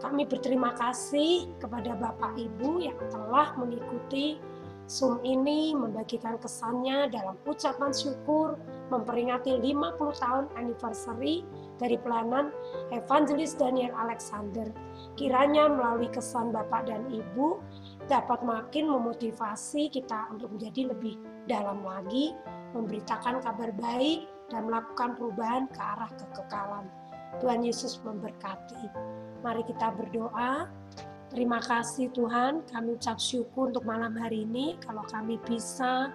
Kami berterima kasih kepada Bapak Ibu yang telah mengikuti Zoom ini, membagikan kesannya dalam ucapan syukur, memperingati 50 tahun anniversary dari pelayanan Evangelis Daniel Alexander. Kiranya melalui kesan Bapak dan Ibu dapat makin memotivasi kita untuk menjadi lebih dalam lagi, memberitakan kabar baik, dan melakukan perubahan ke arah kekekalan. Tuhan Yesus memberkati. Mari kita berdoa. Terima kasih Tuhan, kami ucap syukur untuk malam hari ini. Kalau kami bisa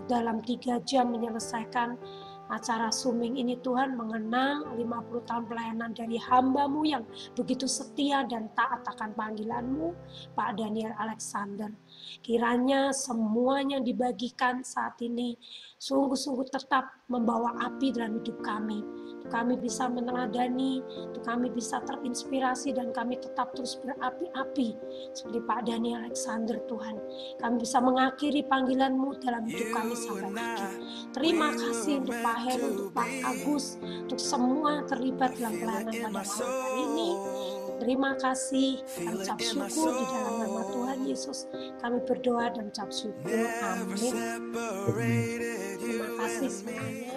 dalam 3 jam menyelesaikan acara Zooming ini, Tuhan, mengenang 50 tahun pelayanan dari hamba-Mu yang begitu setia dan taat akan panggilan-Mu, Pak Daniel Alexander. Kiranya semuanya dibagikan saat ini sungguh-sungguh tetap membawa api dalam hidup kami. untuk kami bisa meneladani, untuk kami bisa terinspirasi, dan kami tetap terus berapi-api seperti Pak Dani Alexander Tuhan. Kami bisa mengakhiri panggilan-Mu dalam hidup kami sampai akhir. Terima kasih untuk Pak Heru, untuk Pak Agus, untuk semua terlibat dalam pelayanan pada malam hari ini. Terima kasih, kami ucap syukur di dalam nama Tuhan Yesus. Kami berdoa dan ucap syukur. Amin. Terima kasih semuanya.